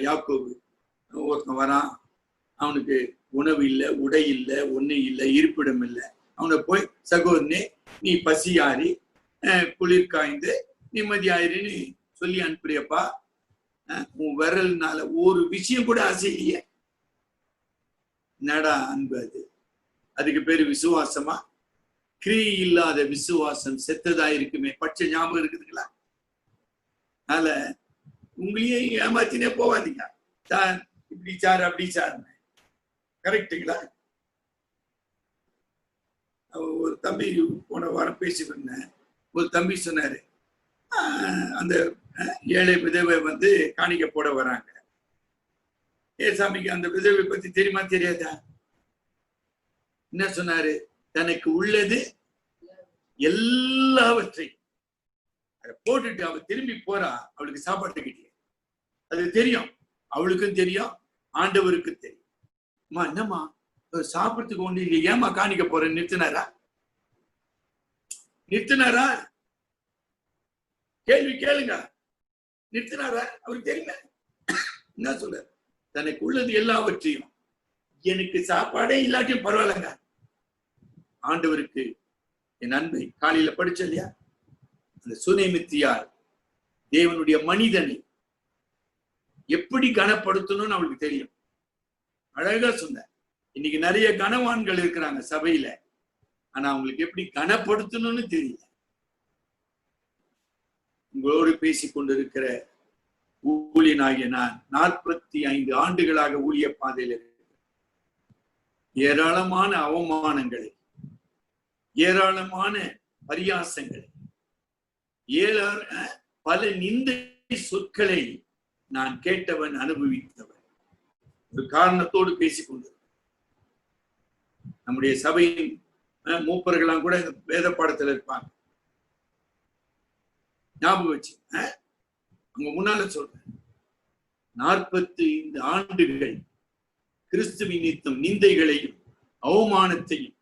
யாக்கோபு ஒருத்தன் வரான், அவனுக்கு உணவு இல்லை, உடை இல்லை, ஒண்ணு இல்லை, இருப்பிடம் இல்லை. அவனை போய், சகோதரனே நீ பசியாரி குளிர் காய்ந்து நிம்மதியாயிருன்னு சொல்லி அனுப்புறியப்பா. உன் விரல்னால ஒரு விஷயம் கூட அசையிலையே. நடா அன்பு அது. அதுக்கு பேரு விசுவாசமா? கிரியை இல்லாத விசுவாசம் செத்ததா இருக்குமே. பச்சை ஞாபகம் இருக்குதுங்களா? அதனால உங்களையே ஏமாத்தினே போவாதீங்க. சார் இப்படி சார் அப்படி சார், கரெக்டுங்களா? ஒரு தம்பி போன வாரம் பேசிட்டு இருந்தேன். ஒரு தம்பி சொன்னாரு, அந்த ஏழை விதவை காணிக்க போட வராங்க. சாமிக்கு அந்த விதவை பத்தி தெரியுமா தெரியாதா? என்ன சொன்னாரு? தனக்கு உள்ளது எல்லாவற்றையும் அதை போட்டுட்டு அவ திரும்பி போறா. அவளுக்கு சாப்பாட்டு கிட்டிய அது தெரியும், அவளுக்கும் தெரியும், ஆண்டவருக்கு தெரியும். என்னம்மா சாப்பிடறதுக்கு ஒண்ணு இல்லையா, ஏமா காணிக்க போறேன் நிறுத்தினாரா? நிறுத்தினாரா? கேள்வி கேளுங்க. நிறுத்தினாரா? அவருக்கு தெரியுமே என்ன சொல்ற, தனக்கு உள்ளது எல்லாவற்றையும், எனக்கு சாப்பாடே இல்லாட்டியும் பரவாயில்லங்க, ஆண்டவருக்கு என் அன்பை. காலையில படிச்ச இல்லையா, அந்த சுனேமித்தியார் தேவனுடைய மனிதனை எப்படி கனப்படுத்தணும்னு அவளுக்கு தெரியும். அழகா சொன்ன. இன்னைக்கு நிறைய கனவான்கள் இருக்கிறாங்க சபையில, ஆனா அவங்களுக்கு எப்படி கனப்படுத்தணும்னு தெரியல. உங்களோடு பேசிக் கொண்டிருக்கிற ஊழியனாகிய நான் 45 ஆண்டுகளாக ஊழிய பாதையில் ஏராளமான அவமானங்களை, ஏராளமான பரியாசங்களை, பல நிந்தை சொற்களை நான் கேட்டவன், அனுபவித்தவன். ஒரு காரணத்தோடு பேசிக் கொண்டிருக்கிறேன். நம்முடைய சபையின் மூப்பர்களாம் கூட இந்த வேத பாடத்துல இருப்பாங்க. ஞாபகம் வச்சு அவங்க முன்னால சொல்றேன், 45 ஆண்டுகள் கிறிஸ்துவின் நித்தம் நிந்தைகளையும் அவமானத்தையும்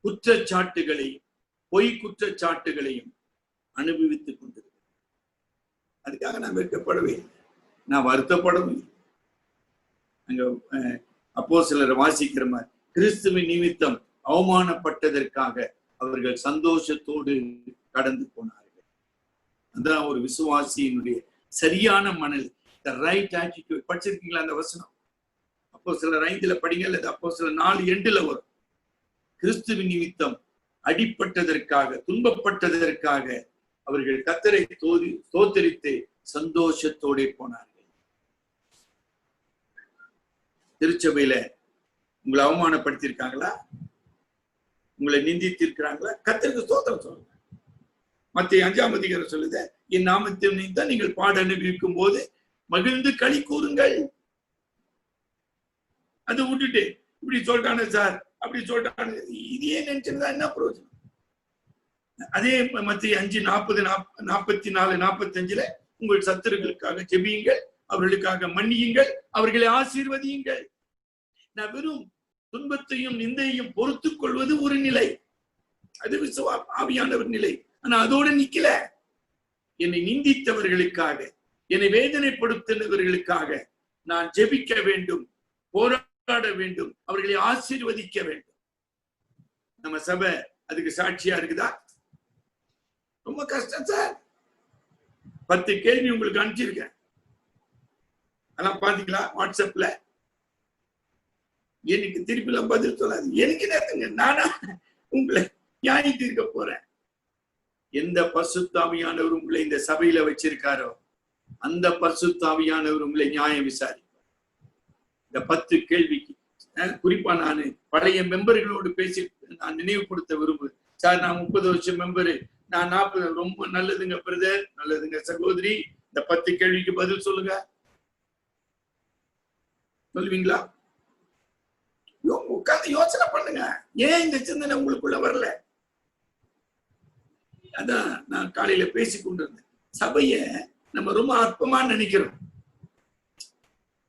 குற்றச்சாட்டுகளையும் பொய் குற்றச்சாட்டுகளையும் அனுபவித்துக் கொண்டிருக்கிறேன். அதுக்காக நான் வெட்கப்படவே இல்லை, நான் வருத்தப்படவும் இல்லை. அங்க அப்போஸ்தலரை வாசிக்கிற மாதிரி, கிறிஸ்துவின் நிமித்தம் அவமானப்பட்டதற்காக அவர்கள் சந்தோஷத்தோடு கடந்து போனார்கள். அதான் ஒரு விசுவாசியினுடைய சரியான மனநிலை, ரைட் ஆட்டிடியூட். படிச்சிருக்கீங்களா அந்த வசனம்? அப்போஸ்தலர் 5 படிங்க, அல்லது அப்போஸ்தலர் 4:8 வரும். கிறிஸ்துவின் நிமித்தம் அடிப்பட்டதற்காக, துன்பப்பட்டதற்காக அவர்கள் கர்த்தரை ஸ்தோத்திரித்து சந்தோஷத்தோட போனார்கள். திருச்சபையில உங்களை அவமானப்படுத்தியிருக்காங்களா? உங்களை நிந்தித்திருக்கிறாங்களா? கர்த்தருக்கு ஸ்தோத்திரம் சொல்லுங்க. மத்திய 5ஆம் அதிகாரம் சொல்லுது, என் நாமத்தின் நிமித்தம் நீங்கள் பாட அனுபவிக்கும் போது மகிழ்ந்து களி கூறுங்கள். அது விட்டுட்டு இப்படி சொல்லிட்டானே சார், அப்படி சொல்லிட்டானு இது ஏன் நினைச்சிருந்தா என்ன பிரயோஜனம்? அதே மத்திய 5:40, 44, 45 உங்கள் சத்துருக்களுக்காக ஜெபியுங்கள், அவர்களுக்காக மன்னியுங்கள், அவர்களை ஆசீர்வதியுங்கள். நான் வெறும் துன்பத்தையும் நிந்தையும் பொறுத்துக் கொள்வது ஒரு நிலை, அது ஆவியானவர் நிலை. ஆனா அதோடு நிக்கல. என்னை நிந்தித்தவர்களுக்காக, என்னை வேதனைப்படுத்தினவர்களுக்காக நான் ஜெபிக்க வேண்டும், போராட வேண்டும், அவர்களை ஆசீர்வதிக்க வேண்டும். நம்ம சபை அதுக்கு சாட்சியா இருக்குதா? ரொம்ப கஷ்டம் சார். 10 கேள்வி உங்களுக்கு அனுப்பிச்சிருக்கேன், அதெல்லாம் பாத்தீங்களா? வாட்ஸ்அப்ல. எனக்கு திருப்பிலாம் பதில் சொல்லாது. எனக்கு நேரத்துங்க, நானா உங்களை நியாயம் தீர்க்க போறேன்? எந்த பரிசுத்த ஆவியானவர் உங்களை இந்த சபையில வச்சிருக்காரோ அந்த பரிசுத்த ஆவியானவர் உங்களை நியாயம் விசாரிப்பார். இந்த 10 கேள்விக்கு குறிப்பா நான் பழைய மெம்பர்களோடு பேசி நான் நினைவுபடுத்த விரும்புகிறேன். சார், நான் 30 வருஷம் மெம்பரு, நான் 40. ரொம்ப நல்லதுங்க பிரதர், நல்லதுங்க சகோதரி. இந்த 10 கேள்விக்கு பதில் சொல்லுங்க. சொல்லுவீங்களா? உட்கார்ந்து யோசனை பண்ணுங்க. ஏன் இந்த சிந்தனை உங்களுக்குள்ள வரல? அதான் நான் காலையில பேசி கொண்டிருந்தேன். சபைய நம்ம ரொம்ப அற்பமா நினைக்கிறோம்.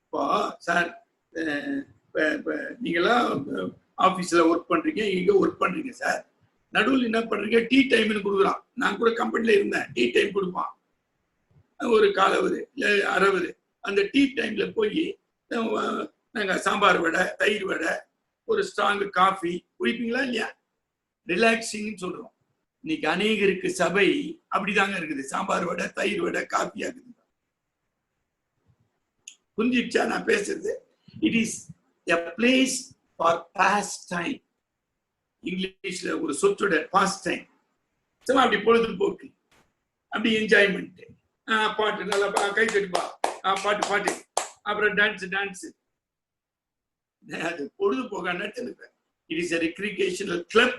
இப்போ சார், நீங்களாம் ஆபீஸ்ல ஒர்க் பண்றீங்க, இங்க ஒர்க் பண்றீங்க சார். நடுவில் என்ன பண்றீங்க? டீ டைம்னு கொடுக்குறான். நான் கூட கம்பெனில இருந்தேன், டீ டைம் கொடுப்பான். ஒரு காலவர் இல்ல அரவர். அந்த டீ டைம்ல போய் நாங்க சாம்பார் வடை, தயிர் வடை, ஒரு ஸ்ட்ராங் காஃபி குடிப்பீங்களா இல்லையா? ரிலாக்ஸிங் சொல்றோம். இன்னைக்கு அநேகருக்கு சபை அப்படிதாங்க இருக்குது. சாம்பார் வடை, தயிர் வடை, காஃபி ஆகுது. புரிஞ்சிடுச்சா நான் பேசுறது? It is a place for pastime. இங்கிலீஷ்ல ஒரு சொற்றொடர் பாஸ்ட் டைம். சும்மா அப்படி பொழுதுபோக்கு, அப்படி என்ஜாய்மெண்ட். பாட்டு நல்லா கை தட்டுப்பா, பாட்டு, அப்புறம் டான்ஸ். அது பொழுதுபோக்கா நடத்திருக்கேன். It is a recreational club.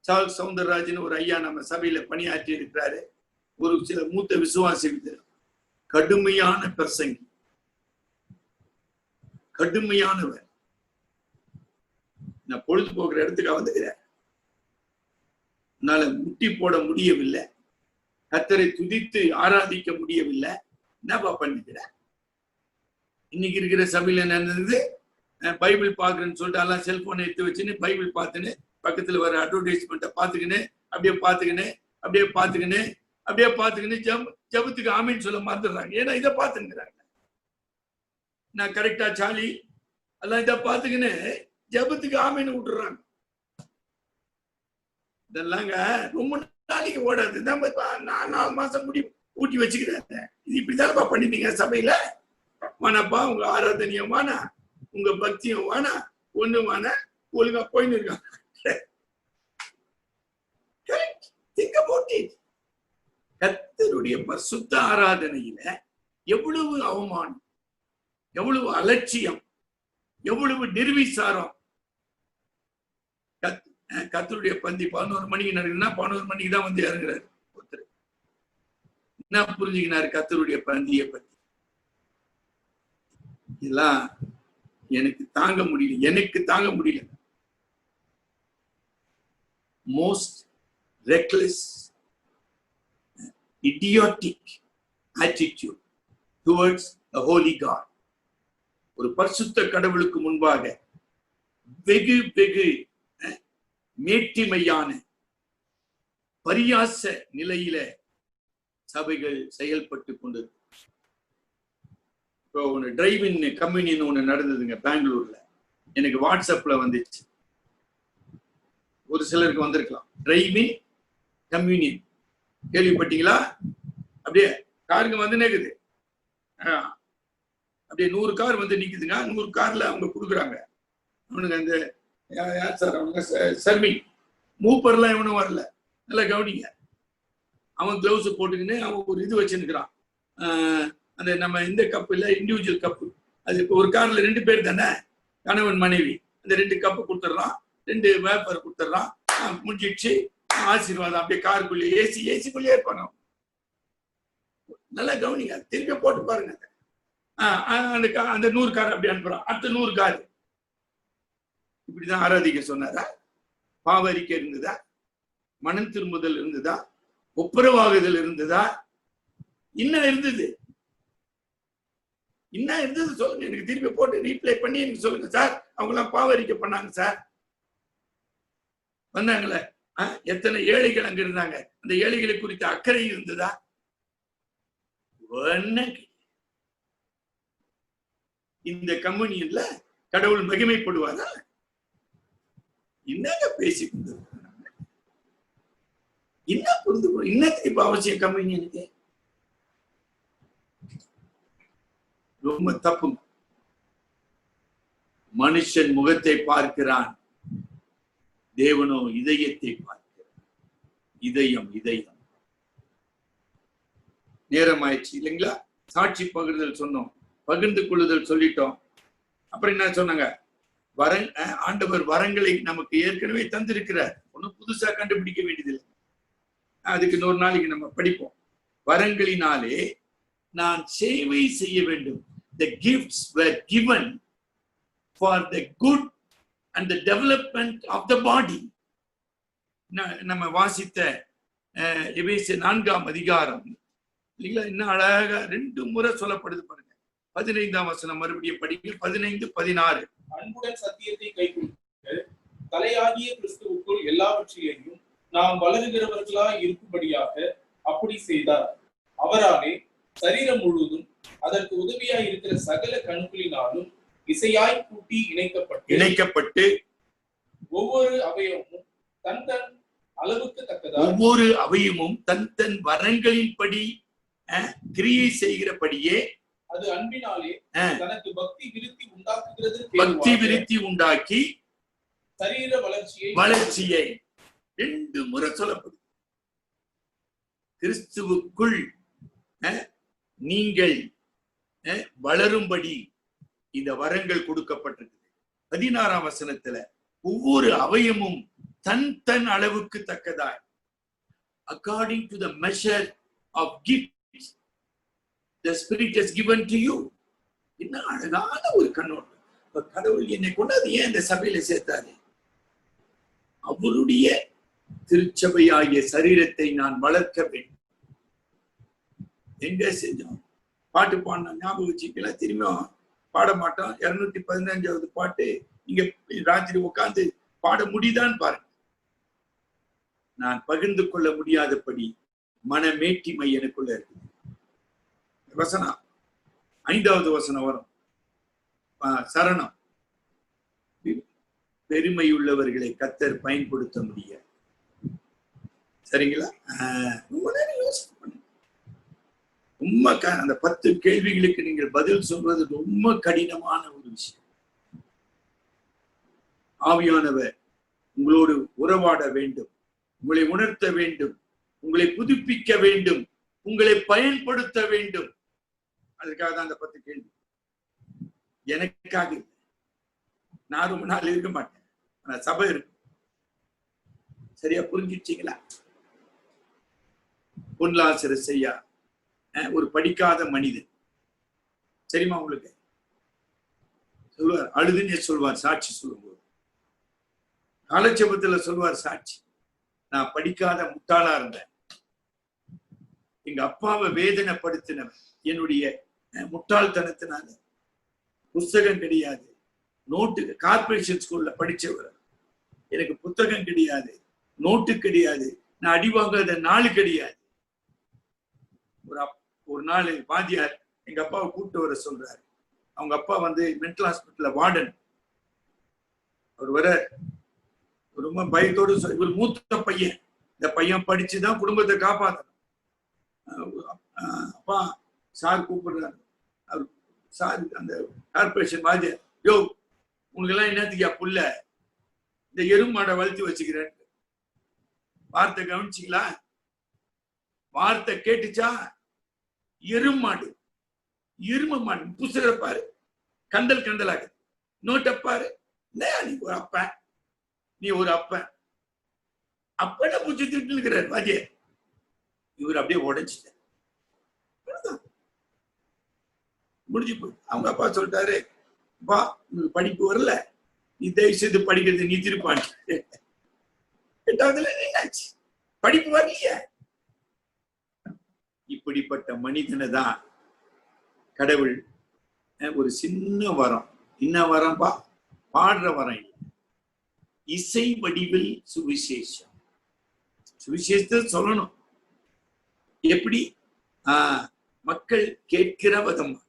Charles Soundararajan ஒரு ஐயா நம்ம சபையில பணியாற்றி இருக்கிறாரு. ஒரு சில மூத்த விசுவாசி, கடுமையான பிரசங்கி, கடுமையானவர். நான் பொழுதுபோக்குற இடத்துக்கு வந்துக்கிறேன். என்னால முட்டி போட முடியவில்லை, கர்த்தரை துதித்து ஆராதிக்க முடியவில்லை. என்னப்பா பண்ணிக்கிற? இன்னைக்கு இருக்கிற சபையில என்ன நடந்தது? பைபிள் பாக்குறேன்னு சொல்லிட்டு எல்லாம் செல்போனை எடுத்து வச்சுன்னு பைபிள் பார்த்துன்னு பக்கத்துல வர அட்வர்டைஸ்மெண்ட்டை பார்த்துக்கின்னு அப்படியே பார்த்துக்கின்னு ஜபத்துக்கு ஆமீன் சொல்ல மறந்துடுறாங்க. ஏன்னா இதை பார்த்துங்கிறாங்க. நான் கரெக்டா சாலி எல்லாம் இதை பார்த்துக்கின்னு ஜபத்துக்கு ஆமீன் விட்டுறாங்க. இதெல்லாங்க ரொம்ப நாளைக்கு ஓடாது. 4 மாசம் முடியும் ஊட்டி வச்சுக்கிறாங்க. இது இப்படிதானப்பா பண்ணிட்டீங்க சபையில. வானப்பா உங்க ஆராதனையும் வானா, உங்க பக்தியும் வானா, ஒண்ணு வானா, ஒழுங்கா போயின்னு இருக்காங்க. கர்த்தருடைய பரிசுத்த ஆராதனையில எவ்வளவு அவமானம், எவ்வளவு அலட்சியம், எவ்வளவு நிர்விசாரம். கர்த்தருடைய பந்தி 11 மணிக்கு நடக்குதுன்னா 11 மணிக்கு தான் வந்து இறங்குறாரு ஒருத்தர். என்ன புரிஞ்சுக்கினாரு கர்த்தருடைய பந்தியை பத்தி? இதெல்லாம் எனக்கு தாங்க முடியல. Most reckless idiotic attitude towards the holy God. ஒரு பரிசுத்த கடவுளுக்கு முன்பாக வெகு மேட்டிமையான பரியாச நிலையில சபைகள் செயல்பட்டு கொண்டது. இப்போ ஒன்று டிரைவின் கம்யூனியன் ஒன்று நடந்ததுங்க பெங்களூர்ல. எனக்கு வாட்ஸ்அப்ல வந்துச்சு. ஒரு சிலருக்கு வந்திருக்கலாம். டிரைவின் கம்யூனியன் கேள்விப்பட்டீங்களா? அப்படியே காருங்க வந்து நிக்குது. அப்படியே 100 கார் வந்து நிக்குதுங்க. 100 கார்ல அவங்க கொடுக்குறாங்க. அவனுங்க அந்த யார் சார் அவங்க சர்வி மூப்பர்லாம் இவனும் வரல. நல்லா கவனிங்க. அவன் கிளவுஸ் போட்டுக்கின்னு அவன் ஒரு இது வச்சுருக்கிறான். அந்த நம்ம இந்த கப்பு இல்லை, இண்டிவிஜுவல் கப்பு. அது இப்போ ஒரு கார்ல 2 பேர் தானே, கணவன் மனைவி. அந்த 2 கப்பு கொடுத்துட்றான், 2 வேப்பர் கொடுத்துட்றான். முடிஞ்சிடுச்சு, ஆசீர்வாதம். அப்படியே காருக்குள்ளே ஏசிக்குள்ளேயே இருப்பாங்க. நல்லா கவனிங்க. திருப்பி போட்டு பாருங்க. அந்த 100 கார் அப்படி அனுப்புறான். அடுத்த 100 கார். இப்படிதான் ஆராதிக்க சொன்னாரா? பாவரிக்கை இருந்ததா? மனம் திரும்புதல் இருந்ததா? ஒப்புரவாகுதல் இருந்ததா? என்ன இருந்தது சொல்லுங்க. எனக்கு திருப்பி போட்டு ரீப்ளை பண்ணி எனக்கு சொல்லுங்க சார். அவங்க எல்லாம் பாவரிக்கை பண்ணாங்க சார். வந்தாங்களே, எத்தனை ஏழைகள் அங்க இருந்தாங்க. அந்த ஏழைகளை குறித்த அக்கறை இருந்ததா? இந்த கம்யூனியன்ல கடவுள் மகிமைப்படுவாரா? என்னங்க பேசிக்கொண்டு என்ன புரிந்து இன்னத்துக்கு இப்ப அவசியம் கம்யூனியனுக்கு? ரொம்ப தப்பு. மனுஷன் முகத்தை பார்க்கிறான், தேவனோ இதயத்தை பார்க்கிறான். இதயம் நேரம் ஆயிடுச்சு இல்லைங்களா? சாட்சி பகிர்தல் சொன்னோம், பகிர்ந்து கொள்ளுதல் சொல்லிட்டோம். அப்புறம் என்ன சொன்னாங்க? ஆண்டவர் வரங்களை நமக்கு ஏற்கனவே தந்திருக்கிறார். ஒன்னும் புதுசா கண்டுபிடிக்க வேண்டியதில்லை. அதுக்கு 100 நாளைக்கு நம்ம படிப்போம். வரங்களினாலே நான் சேவை செய்ய வேண்டும். The gifts were given for the good and the development of the body. நம்ம வாசித்த எபேசியர் 4ஆம் அதிகாரம் இல்லைங்களா? இன்னும் அழகா 2 முறை சொல்லப்படுது பாருங்க. 15ஆம் வசனம் மறுபடியும் படிங்க. 15, 16. அன்புடன் சத்தியத்தை கைக்கொண்டு தலையாகிய கிறிஸ்துவுக்குள் எல்லாவற்றிலேயும் நாம் வளருகிறவர்களாய் இருக்கும்படியாக அப்படி செய்தார். அவராலே சரீரம் முழுவதும் அதற்கு உதவியாய் இருக்கிற சகல கணுக்களினாலும் இசையாய் கூட்டி இணைக்கப்பட்டு ஒவ்வொரு அவயவமும் தன் அளவுக்கு தக்கதாக ஒவ்வொரு அவயமும் தன் வரங்களின்படி கிரியை செய்கிறபடியே அது அன்பினாலே தனக்கு பக்தி விருத்தி உண்டாக்கி சரீர வளர்ச்சியை 2 முறை சொல்லப்படும். கிறிஸ்துவுக்குள் நீங்கள் வளரும்படி இந்த வரங்கள் கொடுக்கப்பட்டிருக்கு. 16ஆம் வசனத்துல ஒவ்வொரு அவயமும் தன் அளவுக்கு தக்கதாய் according to the measure of gifts the Spirit has given to you. என்ன அழகான ஒரு கண்ணோட்டம். கடவுள் என்னை கொண்டாது ஏன் இந்த சபையில சேர்த்தாரு? அவருடைய திருச்சபையாகிய சரீரத்தை நான் வளர்க்க வேண்டும். எங்க செஞ்சோம்? பாட்டு பாடின ஞாபகம் வச்சுக்கலாம். திரும்பியும் பாட மாட்டோம். 215வது பாட்டு நீங்க ராத்திரி உட்கார்ந்து பாட முடியுதான்னு பாருங்க. நான் பகிர்ந்து கொள்ள முடியாதபடி மனமேட்டிமை எனக்குள்ள இருக்கு. வசனம் 5வது வசனம் வரும். சரணம், பெருமை உள்ளவர்களை கர்த்தர் பயன்படுத்த முடியாது. சரிங்களா? ரொம்ப நேரம் யோசனை பண்ணுங்க. ரொம்ப அந்த 10 கேள்விகளுக்கு நீங்கள் பதில் சொல்வது ரொம்ப கடினமான ஒரு விஷயம். ஆவியானவர் உங்களோடு உறவாட வேண்டும், உங்களை உணர்த்த வேண்டும், உங்களை புதுப்பிக்க வேண்டும், உங்களை பயன்படுத்த வேண்டும். அதுக்காக தான் அந்த 10 கேள்வி. எனக்காக நான் ரொம்ப நாள் இருக்க மாட்டேன், ஆனா சபை இருக்கு. சரியா புரிஞ்சிச்சீங்களா? பொன்லாசரு செய்யா ஒரு படிக்காத மனிதன், சரிமா உங்களுக்கு சொல்லுவார், அழுதுன்னு சொல்வார் சாட்சி சொல்லும்போது. காலட்சேபத்துல சொல்வார் சாட்சி, நான் படிக்காத முட்டாளா இருந்தேன், எங்க அப்பாவை வேதனைப்படுத்தினவன் என்னுடைய முட்டாள்தனத்தினால. புத்தகம் கிடையாது, நோட்டு, கார்பரேஷன் ஸ்கூல்ல படிச்சவர், எனக்கு புத்தகம் கிடையாது, நோட்டு கிடையாது, நான் அடி வாங்காத நாள் கிடையாது. ஒரு நாள் வாத்தியார் எங்க அப்பாவை கூப்பிட்டு வர சொல்றாரு. அவங்க அப்பா மென்டல் ஹாஸ்பிட்டல்ல வார்டன். அவர் வர ரொம்ப பயத்தோடு, இவர் மூத்த பையன், இந்த பையன் படிச்சுதான் குடும்பத்தை காப்பாற்றணும். அப்பா சார் கூப்பிடுறாரு. அவர் சார் அந்த கார்பரேஷன் வாத்தியார், யோ உங்களுக்கு எல்லாம் என்னத்துக்கு புள்ள இந்த எருமாடை வளர்த்து வச்சுக்கிறேன். வார்த்தை கவனிச்சிங்களா? வார்த்தை கேட்டுச்சா? எருமாடு, எரும மாடு. புசுகிற பாரு, கந்தல் கந்தலாக. நோட்ட பாரு, நீ ஒரு அப்பன், நீ ஒரு அப்பன், அப்பன பூச்சி திட்டு இருக்கிறார் வாத்தியார். இவர் அப்படியே உடைச்சிட்டார். முடிஞ்சு போய் அவங்க அப்பா சொல்லிட்டாரு, அப்பா உங்களுக்கு படிப்பு வரல, நீ தயவு செய்து படிக்கிறது நீ திருப்பான். 8வதுல என்னாச்சு? படிப்பு வரலையே. இப்படிப்பட்ட மனிதனை தான் கடவுள் ஒரு சின்ன வரம், என்ன வரம்பா? பாடுற வரம் இல்லை, இசை வடிவில் சுவிசேஷம். சுவிசேஷத்தை சொல்லணும். எப்படி? மக்கள் கேட்கிற விதமாக.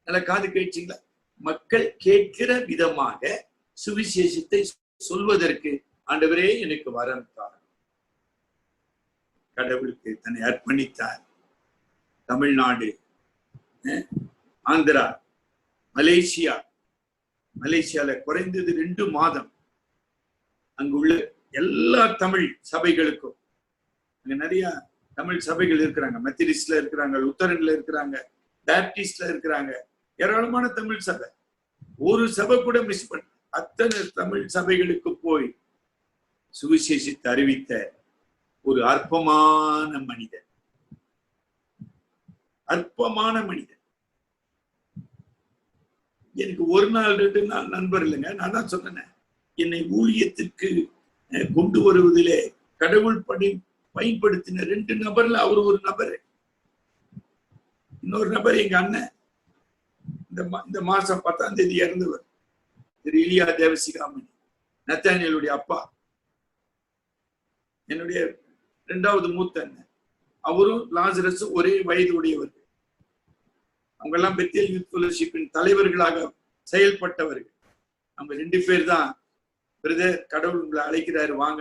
நல்ல காது கேட்சிங்களா? மக்கள் கேட்கிற விதமாக சுவிசேஷத்தை சொல்வதற்கு ஆண்டவரே எனக்கு வரம் தார். கடவுளுக்கு தன்னை அர்ப்பணித்தார். தமிழ்நாடு, ஆந்திரா, மலேசியால குறைந்தது 2 மாதம் அங்கு உள்ள எல்லா தமிழ் சபைகளுக்கும், அங்க நிறைய தமிழ் சபைகள் இருக்கிறாங்க. மெத்தடிஸ்ட்ல இருக்கிறாங்க, லுத்தரன்ல இருக்கிறாங்க, பேப்டிஸ்ட்ல இருக்கிறாங்க, ஏராளமான தமிழ் சபை. ஒரு சபை கூட மிஸ் பண்ண, அத்தனை தமிழ் சபைகளுக்கு போய் சுவிசேஷத்தை அறிவித்த ஒரு அற்பமான மனிதன், அற்பமான மனிதன். எனக்கு 1 நாள் 2 நாள் நண்பர் இல்லைங்க. நான் தான் சொன்னேன், என்னை ஊழியத்திற்கு கொண்டு வருவதிலே கடவுள் பயன்படுத்தின 2 நபர்ல அவர் ஒரு நபர். இன்னொரு நபர் எங்க அண்ணன், இந்த மாசம் 10ஆம் தேதி இறந்தவர், திரு இலியா தேவசிகாமணி, நத்தானியலுடைய அப்பா, என்னுடைய 2வது மூத்த அண்ணன். அவரும் லாசரஸ் ஒரே வயது உடையவர்கள். அவங்க எல்லாம் பெத்தேல் யூத் ஃபெலோஷிப்பின் தலைவர்களாக செயல்பட்டவர்கள். அவங்க 2 பேர் தான், பிரதர் கடவுள் உங்களை அழைக்கிறாரு வாங்க.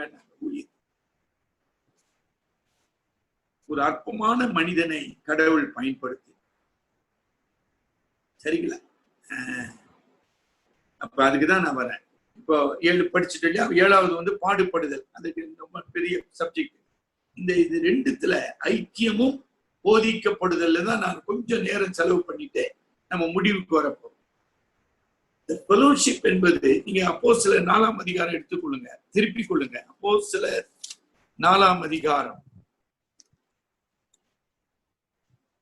ஒரு அற்பமான மனிதனை கடவுள் பயன்படுத்தி, சரிங்களா? அப்ப அதுக்குதான் நான் வரேன். இப்போ 7 படிச்சுட்டு இல்லையா, 7வது பாடுபடுதல். அதுக்கு ரொம்ப பெரிய சப்ஜெக்ட். இது 2த்துல ஐக்கியமும் போதிக்கப்படுதல்ல தான் நான் கொஞ்சம் நேரம் செலவு பண்ணிட்டேன். நம்ம முடிவுக்கு வரப்போ ஃபெலோஷிப் என்பது, நீங்க அப்போஸ்தலர் 4ஆம் அதிகாரம் எடுத்துக்கொள்ளுங்க, திருப்பிக் கொள்ளுங்க. அப்போஸ்தலர் 4ஆம் அதிகாரம்,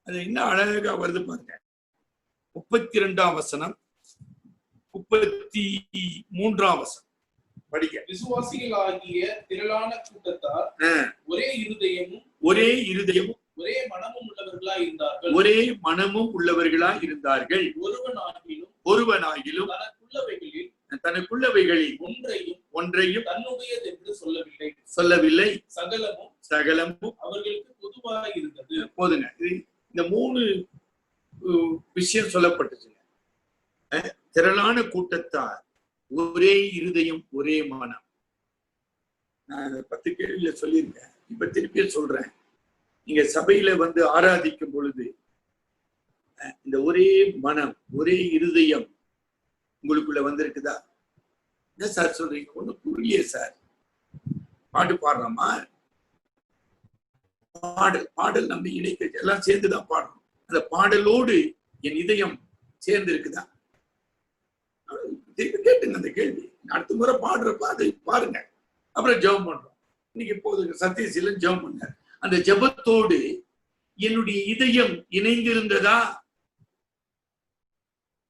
அது என்ன அழகா வருது பாருங்க. 32ஆம் வசனம், 33ஆம் வசனம் படிக்க. விசுவாசிகள் ஆகிய திரளான கூட்டத்தார் ஒரே இருதயமும் ஒரே மனமும் உள்ளவர்களாய் இருந்தார்கள். ஒரே மனமும் உள்ளவர்களாய் இருந்தார்கள். ஒருவனாகிலும் தனக்குள்ளவைகளில் ஒன்றையும் தன்னுடையதென்று சொல்லவில்லை. சகலமும் அவர்களுக்கு பொதுவாக இருந்தது. போதுங்க. இந்த 3 விஷயம் சொல்லப்பட்டுச்சுங்க. திரளான கூட்டத்தார், ஒரே இருதயம், ஒரே மனம். நான் 10 கேள்வியில சொல்லியிருக்கேன், இப்ப திருப்பி சொல்றேன். நீங்க சபையில வந்து ஆராதிக்கும் பொழுது இந்த ஒரே மனம், ஒரே இருதயம் உங்களுக்குள்ள வந்திருக்குதா? என்ன சார் சொல்றீங்க? ஒண்ணும் புரியலையே சார். பாட்டு பாடுறோமா? பாடல் நம்ம இணைக்க எல்லாம் சேர்ந்துதான் பாடுறோம். அந்த பாடலோடு என் இதயம் சேர்ந்து இருக்குதா? கேட்டுங்க அந்த கேள்வி. அடுத்த முறை பாடுறப்ப அதை பாருங்க. அப்புறம் ஜெபம் பண்றோம். இன்னைக்கு போதுங்க, சத்தியசீலன் ஜெபம் பண்ணார். அந்த ஜெபத்தோடு என்னுடைய இதயம் இணைந்திருந்ததா?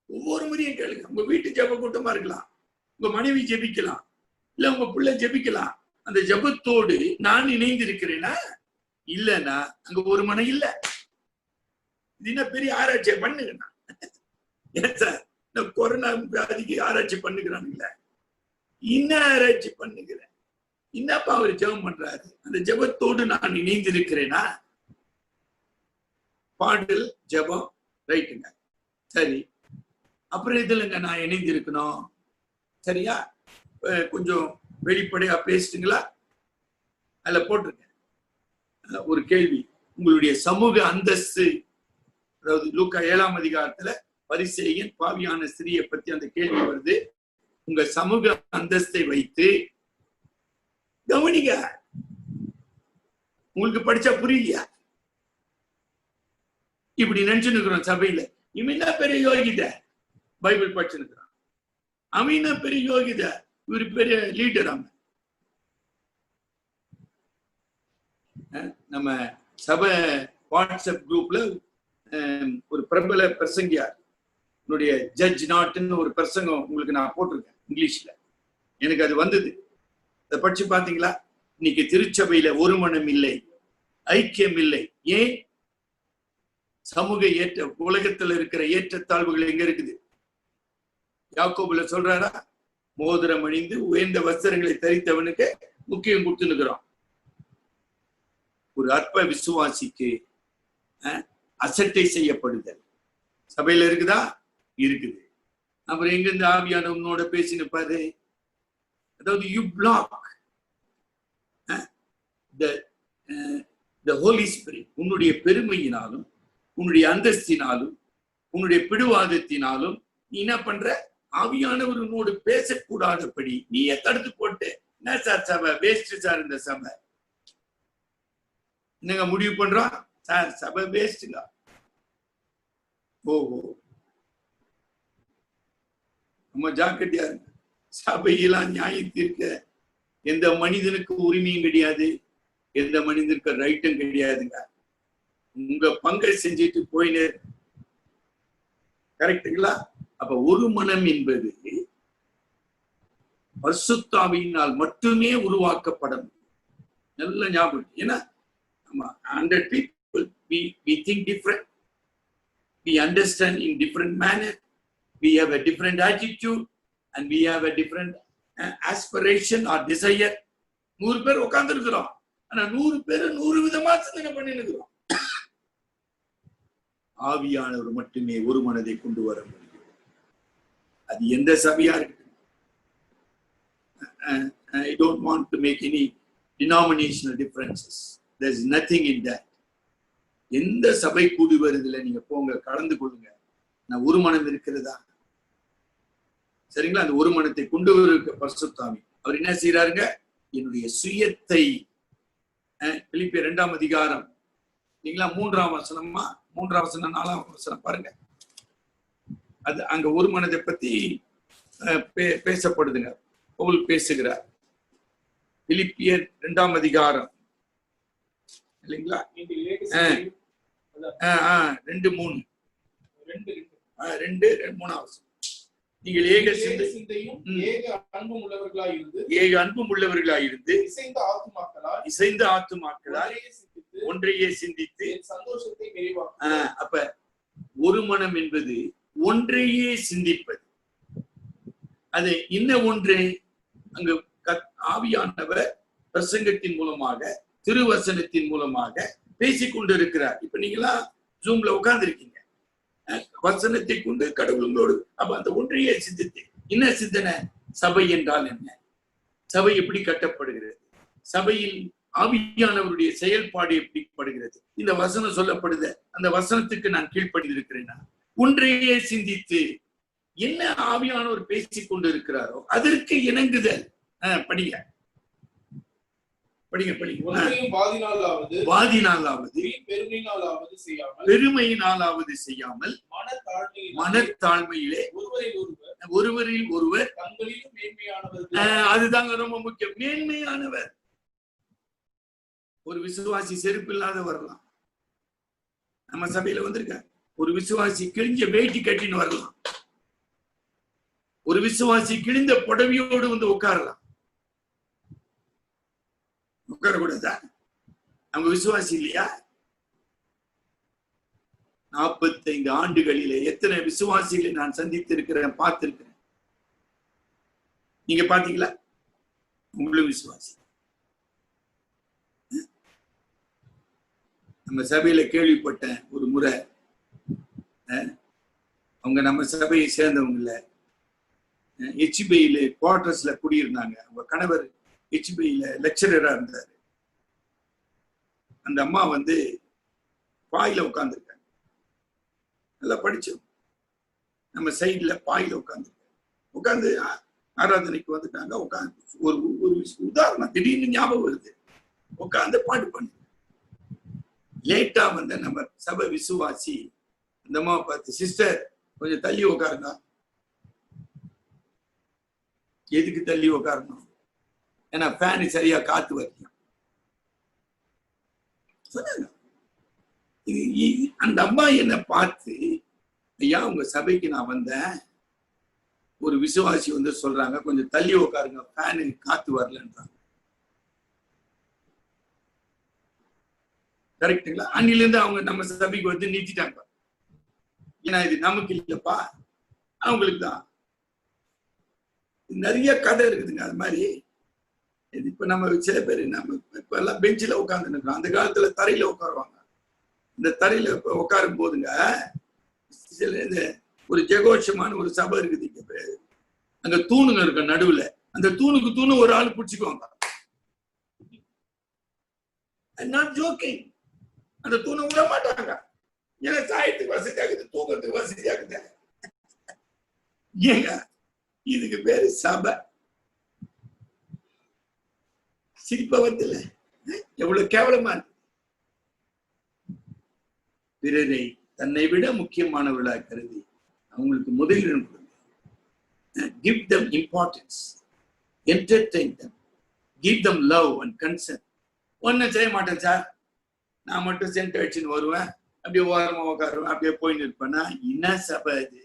ஒவ்வொரு முறையும் கேளுங்க. உங்க வீட்டு ஜெப கூட்டமா இருக்கலாம், உங்க மனைவி ஜெபிக்கலாம், இல்ல உங்க பிள்ளை ஜெபிக்கலாம். அந்த ஜெபத்தோடு நான் இணைந்திருக்கிறேனா? இல்லைன்னா அங்க ஒரு மனம் இல்ல. இது என்ன பெரிய ஆராய்ச்சியை பண்ணுங்கண்ணா? ஏன் சார் இந்த கொரோனா வியாதிக்கு ஆராய்ச்சி பண்ணுகிறானுங்கள? இன்னும் ஆராய்ச்சி பண்ணுகிறேன். என்னப்பா அவர் ஜெபம் பண்றாரு? அந்த ஜெபத்தோடு நான் இணைந்திருக்கிறேனா? பாடல், ஜெபம், ரைட்டுங்க, சரி. அப்புறம் இதுலங்க நான் இணைந்திருக்கணும், சரியா? கொஞ்சம் வெளிப்படையா பேசிட்டுங்களா? அதுல போட்டிருக்கேன் ஒரு கேள்வி. உங்களுடைய சமூக அந்தஸ்து, அதாவது லூக்கா 7ஆம் அதிகாரத்துல பரிசேயன் பாவியான ஸ்திரியை பத்தி அந்த கேள்வி வருது. உங்க சமூக அந்தஸ்தை வைத்து கவனிங்க. உங்களுக்கு படிச்சா புரியலையா? இப்படி நினைச்சுன்னு இருக்கிறோம் சபையில. இவன் என்ன பெரிய யோகித பைபிள் படிச்சுருக்கிறான், அவன் என்ன பெரிய யோகித, இவரு பெரிய லீடர். அவன் நம்ம சபை வாட்ஸ்அப் குரூப்ல ஒரு பிரபல பிரசங்கியார், என்னுடைய ஜட்ஜ் நாட்னு ஒரு பிரசங்கம் உங்களுக்கு நான் போட்டிருக்கேன் இங்கிலீஷ்ல. எனக்கு அது வந்தது, அதை படிச்சு பாத்தீங்களா? இன்னைக்கு திருச்சபையில ஒரு மனம் இல்லை, ஐக்கியம் இல்லை. ஏன்? சமூக ஏற்ற, உலகத்துல இருக்கிற ஏற்றத்தாழ்வுகள் எங்க இருக்குது? யாக்கோபுல சொல்றாரா, மோதிரம் அணிந்து உயர்ந்த வஸ்திரங்களை தரித்தவனுக்கு முக்கியம் கொடுத்துருக்கிறோம். ஒரு அற்ப விசுவாசிக்கு அசட்டை செய்யப்படுதல் சபையில இருக்குதா? இருக்குது. அப்புறம் எங்க இருந்து ஆவியானவனோட பேசினுப்பாரு? அதாவது you block the Holy Spirit. உன்னுடைய பெருமையினாலும், உன்னுடைய அந்தஸ்தினாலும், உன்னுடைய பிடிவாதத்தினாலும் நீ என்ன பண்ற? ஆவியானவனோடு பேசக்கூடாதபடி நீயே தடுத்து போட்டு, என்ன சார் சபை வேஸ்ட் சார், இந்த சபை என்னங்க முடிவு பண்றான்? சார் சபை வேஸ்டுங்க. ஓஹோ, நம்ம ஜாக்கிரதையா இருக்கு. சபையெல்லாம் நியாயம் தீர்க்க எந்த மனிதனுக்கு உரிமையும் கிடையாது, எந்த மனிதனுக்கு ரைட்டும் கிடையாதுங்க. உங்க பங்கை செஞ்சுட்டு போயினே. கரெக்டுங்களா? அப்ப ஒரு மனம் என்பது பரிசுத்தாவியினால் மட்டுமே உருவாக்கப்படும். நல்ல ஞாபகம். ஏன்னா 100 people we think different, we understand in different manner, we have a different attitude, and we have a different aspiration or desire. 100 பேர் உட்கார்ந்து இருக்கிறோம், ஆனா 100 பேர் 100 விதமா சிந்தனை பண்ணி இருக்கிறோம். ஆவியானவர் மட்டுமே ஒரு மனதை கொண்டு வர முடியும். அது எந்த சபையா இருக்கு. I don't want to make any denominational differences. There's nothing in that. எந்த சபை கூடி வருதுல நீங்க போங்க, கலந்து கொள்ளுங்க. நான் ஒரு மனம் இருக்கிறதா? சரிங்களா? அந்த ஒரு மனத்தை கொண்டு வர பரிசுத்தாவி அவர் என்ன செய்யறாருங்க? என்னுடைய சுயத்தை, பிலிப்பியர் 2ஆம் அதிகாரம் இல்லைங்களா, 3ஆம் வசனமா, 3ஆம் வசனம் 4ஆம் வசனம் பாருங்க. அது அங்க ஒரு மனதை பத்தி பேசப்படுதுங்க. பவுல் பேசுகிறார். பிலிப்பியர் 2ஆம் அதிகாரம் இல்லைங்களா, 2:3 நீங்கள் ஏக சிந்தையும் ஏக அன்பும் உள்ளவர்களாயிருந்து இசைந்த ஆத்துமாக்களால் ஒன்றையே சிந்தித்து என் சந்தோஷத்தை நிறைவாக்கு. அப்ப ஒரு மனம் என்பது ஒன்றையே சிந்திப்பது. அது என்ன ஒன்று? அங்கு ஆவியானவர் பிரசங்கத்தின் மூலமாக திருவசனத்தின் மூலமாக பேசிக் கொண்டிருக்கிறார். இப்ப நீங்களா ஜூம்ல உட்கார்ந்து இருக்கீங்க, வசனத்தை கொண்டு கடவுளங்களோடு. அப்ப அந்த ஒன்றையே சிந்தித்து என்ன சிந்தனை? சபை என்றால் என்ன? சபை எப்படி கட்டப்படுகிறது? சபையில் ஆவியானவருடைய செயல்பாடு எப்படி படுகிறது? இந்த வசனம் சொல்லப்படுது, அந்த வசனத்துக்கு நான் கீழ்ப்படிந்திருக்கிறேன்னா ஒன்றையே சிந்தித்து என்ன ஆவியானவர் பேசிக் கொண்டு இருக்கிறாரோ அதற்கு இணங்குதல். படிங்க படிங்க படிங்க. வாதினாலாவது பெருமையினாலாவது செய்யாமல் மனத்தாழ்மையிலே ஒருவரில் ஒருவர். அதுதாங்க ரொம்ப முக்கியம். மேன்மையானவர். ஒரு விசுவாசி செருப்பு இல்லாத வரலாம், நம்ம சபையில வந்திருக்க. ஒரு விசுவாசி கிழிஞ்ச வேட்டி கட்டின்னு வரலாம், ஒரு விசுவாசி கிழிந்த புடவையோடு வந்து உட்காரலாம். உட்காரக்கூடாதா? அவங்க விசுவாசி இல்லையா? 45 ஆண்டுகளிலே எத்தனை விசுவாசிகளை நான் சந்தித்திருக்கிறேன், பார்த்திருக்கிறேன். நீங்க பாத்தீங்களா? உங்களும் விசுவாசி. நம்ம சபையில கேள்விப்பட்டேன் ஒரு முறை, அவங்க நம்ம சபையை சேர்ந்தவங்க இல்ல, HBIல குவார்டர்ஸ்ல குடியிருந்தாங்க. அவங்க கணவர் HBIல லெக்சரரா இருந்தாரு. அந்த அம்மா வந்து பாயில உட்கார்ந்துருக்காங்க, நல்லா படிச்சோம். நம்ம சைட்ல பாயில உட்கார்ந்து ஆராதனைக்கு வந்துட்டாங்க. உட்காந்து ஒரு உதாரணம் திடீர்னு ஞாபகம் வருது. உட்காந்து பாட்டு பண்ணு. லேட்டா வந்த நம்ம சபை விசுவாசி அந்த அம்மாவை பார்த்து, சிஸ்டர் கொஞ்சம் தள்ளி உட்காருங்க. எதுக்கு தள்ளி உட்காரணும்? ஏன்னா ஃபேனு சரியா காத்து வரணும் சொன்னாங்க. அந்த அம்மா என்ன பார்த்து, ஐயா உங்க சபைக்கு நான் வந்தேன், ஒரு விசுவாசி வந்து சொல்றாங்க கொஞ்சம் தள்ளி உட்காருங்க, ஃபேனு காத்து வரலன்றாங்க. கரெக்டுங்களா? அன்னில இருந்து அவங்க நம்ம சபைக்கு வந்து நிறுத்திட்டாங்க. ஏன்னா இது நமக்கு இல்லப்பா, அவங்களுக்கு தான். நிறைய கதை இருக்குதுங்க அது மாதிரி. இப்ப நம்ம சில பேர் நம்ம இப்ப எல்லாம் பெஞ்சில உட்கார்ந்து இருக்கிறோம். அந்த காலத்துல தரையில உட்காருவாங்க. இந்த தரையில உட்காரும் போதுங்க, சில ஒரு ஜெகோஷமான ஒரு சபை இருக்குது இங்க, அங்க தூணுங்க இருக்க நடுவுல. அந்த தூணுக்கு தூணு ஒரு ஆள் பிடிச்சுக்குவாங்க. Not jogging. அந்த தூணை விட மாட்டாங்க. ஏன்னா சாயத்துக்கு வசதியாகுது, தூக்கத்துக்கு வசதியாகுது. ஏங்க இதுக்கு பேரு சபை. சிரிப்பவத்துல எவ்வளவு கேவலமா இருக்கு. பிறரை தன்னை விட முக்கியமானவர்களாக கருதி அவங்களுக்கு முதலிடம் கொடுங்க. Give them importance, entertain them, give them love and concern. ஒன்னும் செய்ய மாட்டேன் சார், நான் மட்டும் சென்ட் அடிச்சுன்னு வருவேன், அப்படியே ஓரமா உட்காருவேன், அப்படியே போயின்னு இருப்பேன்னா என்ன சபை அது?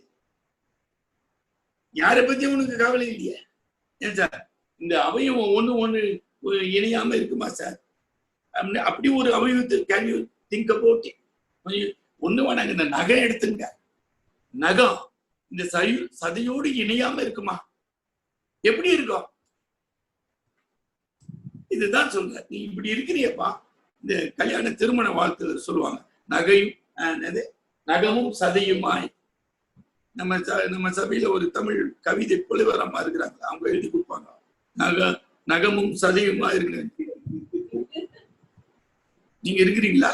யாரை பத்தி உனக்கு கவலை இல்லையே? ஏன் சார் இந்த அவயவம் ஒண்ணு இணையாம இருக்குமா சார்? அப்படி ஒரு அவயவத்தில் can you think about it? ஒண்ணு வேணாங்க, இந்த நகம் எடுத்துங்க. நகம் இந்த சதையோடு இணையாம இருக்குமா? எப்படி இருக்கும்? இதுதான் சொல்ற. நீ இப்படி இருக்கிறியப்பா. இந்த கல்யாண திருமண வாழ்த்துல சொல்லுவாங்க, நகமும் சதையுமாய். நம்ம சபையில ஒரு தமிழ் கவிதை புலவரமா இருக்கிறாங்க, அவங்க எழுதி கொடுப்பாங்க, நகமும் சதையுமா இருக்கு. நீங்க இருக்கிறீங்களா?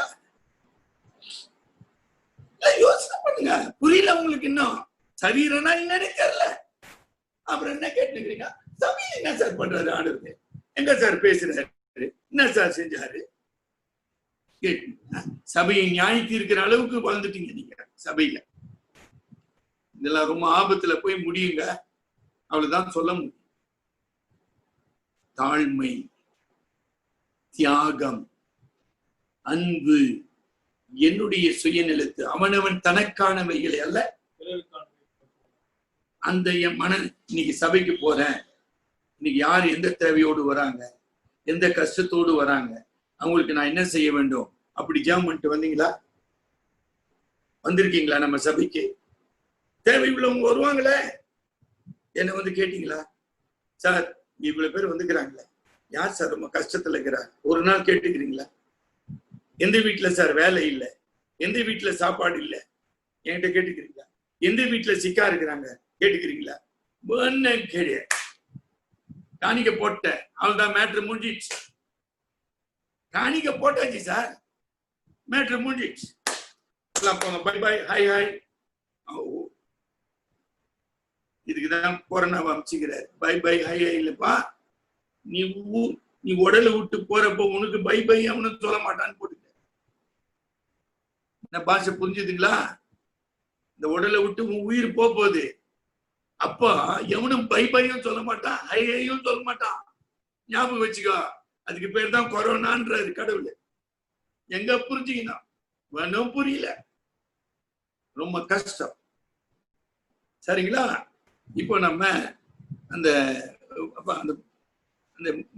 யோசனை பண்ணுங்க. புரியல உங்களுக்கு? இன்னும் சரீரனா என்னன்னு தெரியல. அப்புறம் என்ன கேட்டுக்கிறீங்க? சபையில என்ன சார் பண்றாரு ஆண்டவர்? எங்க சார் பேசுறாரு? என்ன சார் செஞ்சாரு? சபையை நியாயத்தி இருக்கிற அளவுக்கு வாழ்ந்துட்டீங்க நீங்க சபையில. இதெல்லாம் ரொம்ப ஆபத்துல போய் முடியுங்க. அவ்வளவுதான் சொல்ல முடியும். தாழ்மை, தியாகம், அன்பு, என்னுடைய சுயநிலத்து, அவனவன் தனக்கானவைகளை அல்ல. அந்த என் மன இன்னைக்கு சபைக்கு போறேன், இன்னைக்கு யார் எந்த தேவையோடு வராங்க, எந்த கஷ்டத்தோடு வராங்க, அவங்களுக்கு நான் என்ன செய்ய வேண்டும், அப்படி ஜெபம் பண்ணிட்டு வந்தீங்களா? வந்திருக்கீங்களா? நம்ம சபைக்கு தேவை உள்ளவங்க வருவாங்களே, என்ன வந்து கேட்டீங்களா? சார் இவ்வளவு பேர் வந்துக்கிறாங்களே, யார் சார் ரொம்ப கஷ்டத்துல இருக்கிறார்? ஒரு நாள் கேட்டுக்கிறீங்களா? எந்த வீட்டுல சார் வேலை இல்லை, எந்த வீட்டுல சாப்பாடு இல்லை, என்கிட்ட கேட்டுக்கிறீங்களா? எந்த வீட்டுல சிக்கா இருக்கிறாங்க கேட்டுக்கிறீங்களா? கிடையாது. காணிக்க போட்டேன், அவள்தான் மேட்ரு முடிஞ்சிச்சு. காணிக்க போட்டாச்சு சார், மேட்ரு முடிஞ்சிச்சு. போங்க, பை பை, ஹாய் ஹாய். இதுக்குதான் கொரோனாவை அமைச்சுக்கிறார். பை பை ஹாய் ஹாய் இல்லப்பா. நீ உடலை விட்டு போறப்போ உனக்கு பை பை அவனு சொல்ல மாட்டான்னு போட்டுக்க. என்ன பாஷை புரிஞ்சுதுங்களா? இந்த உடலை விட்டு உன் உயிர் போகுது. அப்பா எவனும் பை பையும் சொல்ல மாட்டான், ஹை ஹையும் சொல்ல மாட்டான். ஞாபகம் வச்சுக்கோ. அதுக்கு பேர் தான் கொரோனான்றாரு கடவுள். எங்க புரிஞ்சுக்கணும்? வேணும் புரியல, ரொம்ப கஷ்டம். சரிங்களா? இப்போ நம்ம அந்த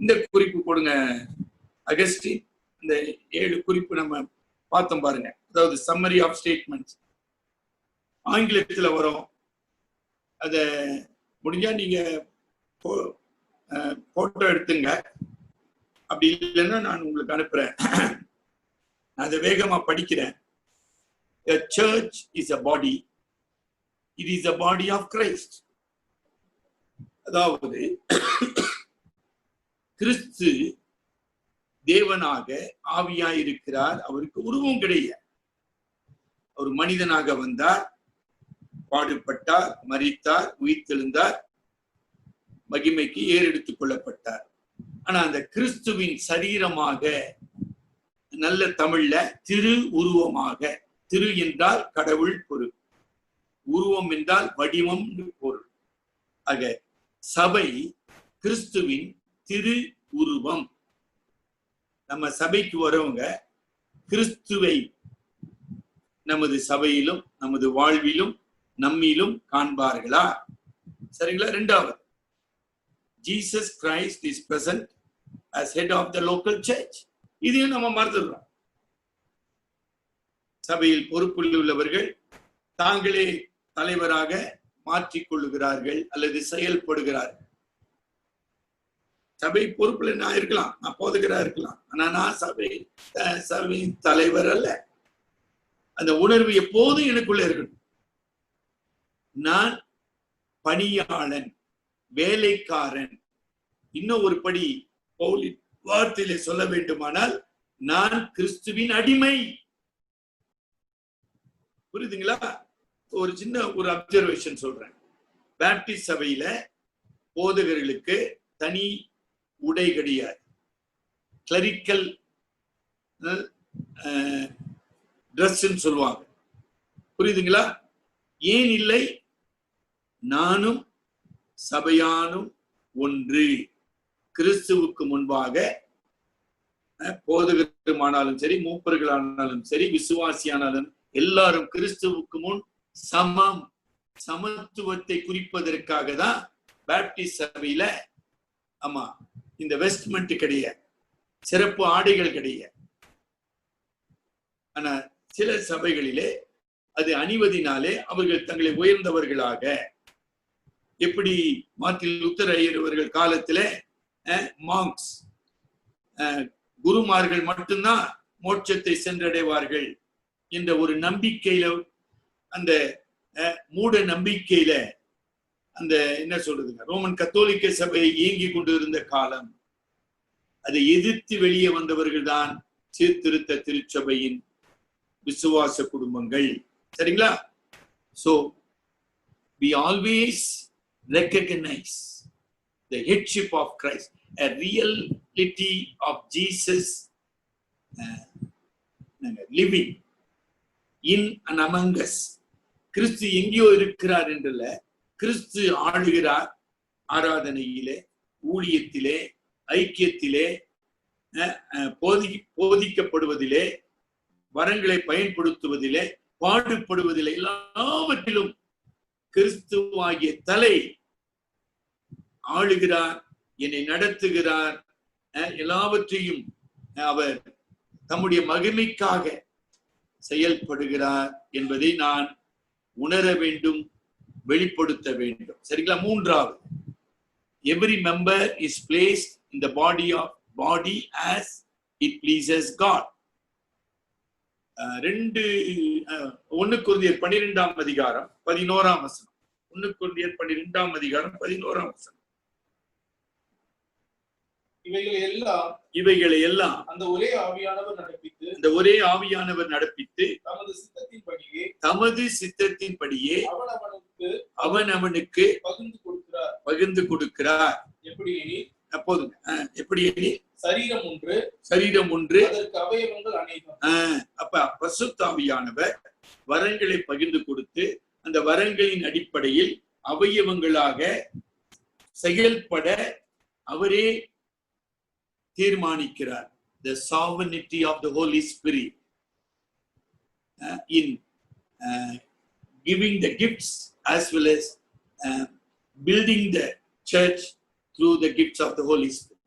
இந்த குறிப்பு போடுங்க அகஸ்டின். இந்த 7 குறிப்பு நம்ம பார்த்தோம் பாருங்க. அதாவது சம்மரி ஆஃப் ஸ்டேட்மெண்ட்ஸ் ஆங்கிலத்துல வரும். அத முடிஞ்சா நீங்க போட்டோ எடுத்துங்க. அப்படி இல்லைன்னா நான் உங்களுக்கு அனுப்புறேன். அதை வேகமா படிக்கிறேன். A church is a body. It is a body of Christ. அதாவது கிறிஸ்து தேவனாக ஆவியாயிருக்கிறார். அவருக்கு உருவம் கிடையாது. அவர் மனிதனாக வந்தார், பாடுபட்டார், மரித்தார், உயிர்த்தெழுந்தார், மகிமைக்கு ஏறெடுத்துக் கொள்ளப்பட்டார். ஆனா அந்த கிறிஸ்துவின் சரீரமாக, நல்ல தமிழ்ல திரு உருவமாக, திரு என்றால் கடவுள் பொருள், உருவம் என்றால் வடிவம் பொருள். ஆக சபை கிறிஸ்துவின் திரு உருவம். நம்ம சபைக்கு வரவங்க கிறிஸ்துவை நமது சபையிலும் நமது வாழ்விலும் நம்மிலும் காண்பார்களா? சரிங்களா? 2வது, Jesus Christ is present as head of the local church. இதையும் நம்ம மறந்துடுறோம். சபையில் பொறுப்பில் உள்ளவர்கள் தாங்களே தலைவராக மாற்றிக்கொள்ளுகிறார்கள் அல்லது செயல்படுகிறார்கள். சபை பொறுப்புல நான் இருக்கலாம், நான் போதகரா இருக்கலாம், ஆனா நான் சபையின் தலைவர் அல்ல. அந்த உணர்வு எப்போதும் எனக்குள்ள இருக்கணும். நான் பணியாளன், வேலைக்காரன். இன்னும் ஒரு படி பவுலின் வார்த்தையிலே சொல்ல வேண்டுமானால், நான் கிறிஸ்துவின் அடிமை. புரியுதுங்களா? ஒரு சின்ன ஒரு அப்சர்வேஷன் சொல்றேன். பேப்டிஸ்ட் சபையில போதகர்களுக்கு தனி உடை கிடையாது. கிளரிக்கல் ட்ரெஸ்ன்னு சொல்லுவாங்க. புரியுதுங்களா? ஏன் இல்லை? நானும் சபையானும் ஒன்று. கிறிஸ்துவுக்கு முன்பாக போதகருமானாலும் சரி, மூப்பர்களானாலும் சரி, விசுவாசியானாலும் எல்லாரும் கிறிஸ்துவுக்கு முன் சமம். சமத்துவத்தை குறிப்பதற்காக தான் பேப்டிஸ்ட் சபையில ஆமா இந்த வெஸ்ட்மெண்ட் கிடையாது, சிறப்பு ஆடைகள் கிடையாது. ஆனா சில சபைகளிலே அது அணிவதினாலே அவர்கள் தங்களை உயர்ந்தவர்களாக, எப்படி மார்ட்டின் லூத்தர் ஐயர் அவர்கள் காலத்திலே மாங்க்ஸ், குருமார்கள் மட்டும்தான் மோட்சத்தை சென்றடைவார்கள் என்ற ஒரு நம்பிக்கையில, அந்த மூட நம்பிக்கையில, அந்த என்ன சொல்றதுங்க, ரோமன் கத்தோலிக்க சபை இயங்கி கொண்டு இருந்த காலம். அதை எதிர்த்து வெளியே வந்தவர்கள் தான் சீர்திருத்த திருச்சபையின் விசுவாச குடும்பங்கள். சரிங்களா? So we always recognize the headship of Christ, a reality of Jesus living in and among us. கிறிஸ்து எங்கேயோ இருக்கிறார் என்றல்ல, கிறிஸ்து ஆளுகிறார். ஆராதனையிலே, ஊழியத்திலே, ஐக்கியத்திலே, போதிக்கப்படுவதிலே, வரங்களை பயன்படுத்துவதிலே, பாடுபடுவதிலே, எல்லாவற்றிலும் கிறிஸ்துவாகிய தலை ஆளுகிறார், என்னை நடத்துகிறார். எல்லாவற்றையும் அவர் தம்முடைய மகிமைக்காக செயல்படுகிறார் என்பதை நான் உணர வேண்டும், வெளிப்படுத்த வேண்டும். சரிங்களா? மூன்றாவது, every member is placed in the body as it pleases God. 1 கொரிந்தியர் 12ஆம் அதிகாரம் 11ஆம் வசனம். 1 கொரிந்தியர் 12ஆம் அதிகாரம் 11ஆம் வசனம். இவைகளை எல்லாம் அந்த ஒரே ஆவியானவர் நடப்பித்து தமது சித்தத்தின்படியே அவனவனுக்கு பகிர்ந்து கொடுக்கிறார். எப்படி சரீரம் ஒன்று அவயவங்கள் அநேகம். அப்ப பரிசுத்த ஆவியானவர் வரங்களை பகிர்ந்து கொடுத்து அந்த வரங்களின் அடிப்படையில் அவயவங்களாக செயல்பட அவரே தீர்மானிக்கிறார். The sovereignty of the Holy Spirit in giving the gifts as well as building the church through the gifts of the Holy Spirit.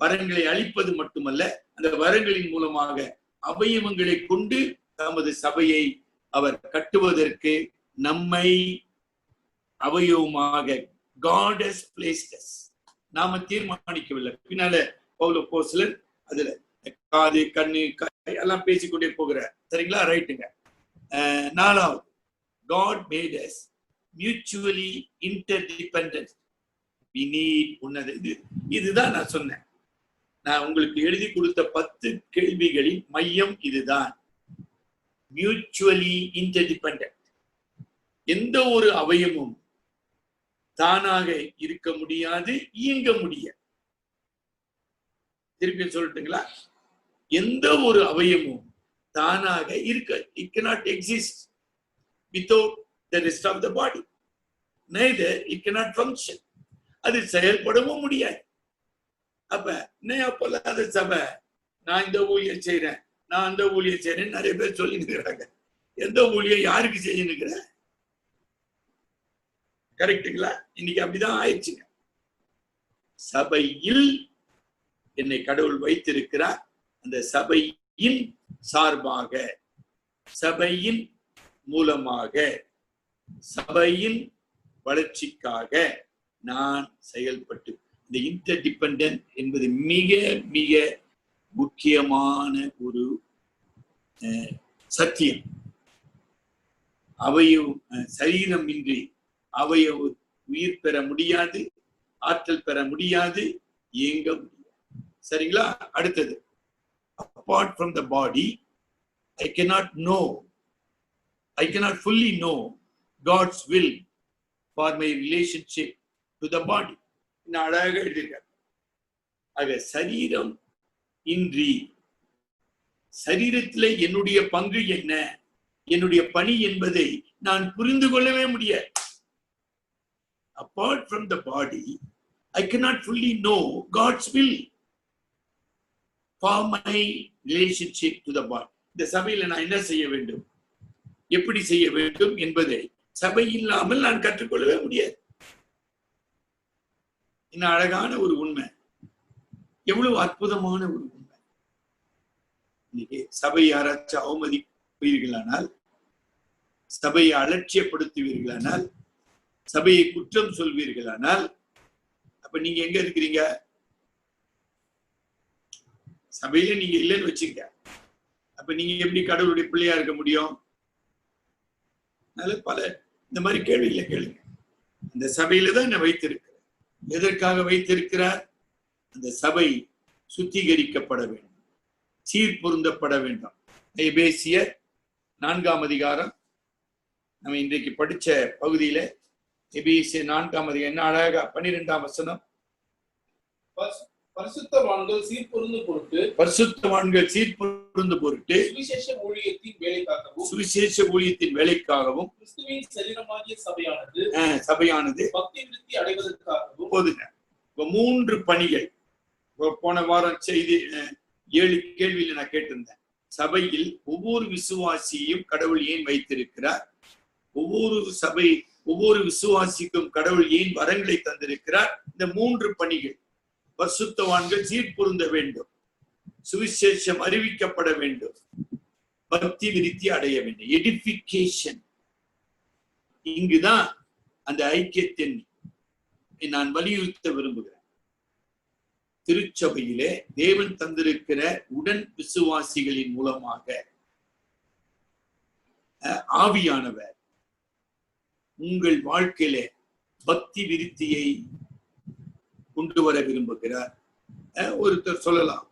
வரங்களை அளிப்பது மட்டுமல்ல, அந்த வரங்களின் மூலமாக அவயவங்களை கொண்டு தமது சபையை அவர் கட்டுவதற்கு நம்மை அவயவமாக God has placed us. நாம தீர்மானிக்கவில்லை. பின்னால பவுல் அப்போஸ்தலர் அதுல காது கண்ணு எல்லாம் பேசிக்கொண்டே போகிறார். சரிங்களா? ரைட்டுங்க. 4வது, God made us mutually interdependent. We need இதுதான் நான் சொன்னேன். நான் உங்களுக்கு எழுதி கொடுத்த 10 கேள்விகளின் மையம் இதுதான். Mutually interdependent. எந்த ஒரு அவயமும் தானாக இருக்க முடியாது, இயங்க முடியாது. திருப்பி சொல்லட்டுங்களா? எந்த ஒரு அவயமும் தானாக இருக்க, it cannot exist without the rest of the body. Neither it cannot function. அது செயல்படவும் முடியாது. அப்ப அப்பொல்லாத சபை, நான் இந்த ஊழியம் செய்யறேன், நான் அந்த ஊழியம் செய்யறேன்னு நிறைய பேர் சொல்லி நிற்கிறாங்க. எந்த ஊழியம் யாருக்கு செய்ய நிற்கிற? கரெக்டுங்களா? இன்னைக்கு அப்படிதான் ஆயிடுச்சுங்க. சபையில் என்னை கடவுள் வைத்திருக்கிறார். அந்த சபையின் சார்பாக, சபையின் மூலமாக, சபையின் வளர்ச்சிக்காக நான் செயல்பட்டு, இந்த இன்டர்டிபெண்டன்ட் என்பது மிக மிக முக்கியமான ஒரு சத்தியம். சரீரம் இன்றி அவையவ உயிர் பெற முடியாது, ஆற்றல் பெற முடியாது, இயங்க முடியாது. சரிங்களா? அடுத்தது, apart from the body I cannot fully know God's will for my relationship to the body. நான் அழகாக எழுதியிருக்கேன். ஆக சரீரம் இன்றி, சரீரத்தில் என்னுடைய பங்கு என்ன, என்னுடைய பணி என்பதை நான் புரிந்து கொள்ளவே முடியாது. Apart from the body I cannot fully know God's will for my relationship to the body. இந்த சபையில நான் என்ன செய்ய வேண்டும், எப்படி செய்ய வேண்டும் என்பதை சபை இல்லாமல் நான் கற்றுக்கொள்ளவே முடியாது. என்ன அழகான ஒரு உண்மை, எவ்வளவு அற்புதமான ஒரு உண்மை. இன்னைக்கு சபையை யாராச்சும் அவமதிப்பீர்களானால், சபையை அலட்சியப்படுத்துவீர்களானால், சபையை குற்றம் சொல்வீர்களானால், அப்ப நீங்க எங்க இருக்கிறீங்க? சபையில நீங்க இல்லைன்னு வச்சுக்க. அப்ப நீங்க எப்படி கடவுளுடைய பிள்ளையா இருக்க முடியும்? அதனால பல இந்த மாதிரி கேள்விகளை கேளுங்க. அந்த சபையில தான் என்ன வைத்திருக்கிறார். எதற்காக வைத்திருக்கிறார்? அந்த சபை சுத்திகரிக்கப்பட வேண்டும், சீர்பொருந்தப்பட வேண்டும். எபேசியர் 4ஆம் அதிகாரம் நம்ம இன்றைக்கு படிச்ச பகுதியில எபேசியர் 4ஆம் அதிகாரம் என்ன அழகா 12ஆம் வசனம், பரிசுத்தவான்கள் சீர்பொருந்து பொருட்டு சுவிசேஷ ஊழியத்தின் வேலைக்காகவும் கிறிஸ்துவின் சரீரமாகிய சபையானது பக்தி விருத்தி அடைவதற்காகவும் போதுங்க. 3 பணிகள். போன வாரம் செய்தி 7 கேள்வியில நான் கேட்டிருந்தேன். சபையில் ஒவ்வொரு விசுவாசியையும் கடவுள் ஏன் வைத்திருக்கிறார்? ஒவ்வொரு விசுவாசிக்கும் கடவுள் ஏன் வரங்களை தந்திருக்கிறார்? இந்த 3 பணிகள். பரிசுத்தவான்கள் சீர்பொருந்த வேண்டும், சுவிசேஷம் அறிவிக்கப்பட வேண்டும், பக்தி விருத்தி அடைய வேண்டும், எடிபிகேஷன். இங்குதான் அந்த ஐக்கியத்தின் நான் வலியுறுத்த விரும்புகிறேன். திருச்சபையிலே தேவன் தந்திருக்கிற உடன் விசுவாசிகளின் மூலமாக ஆவியானவர் உங்கள் வாழ்க்கையிலே பக்தி விருத்தியை கொண்டு வர விரும்புகிறார். ஒருத்தர் சொல்லலாம்,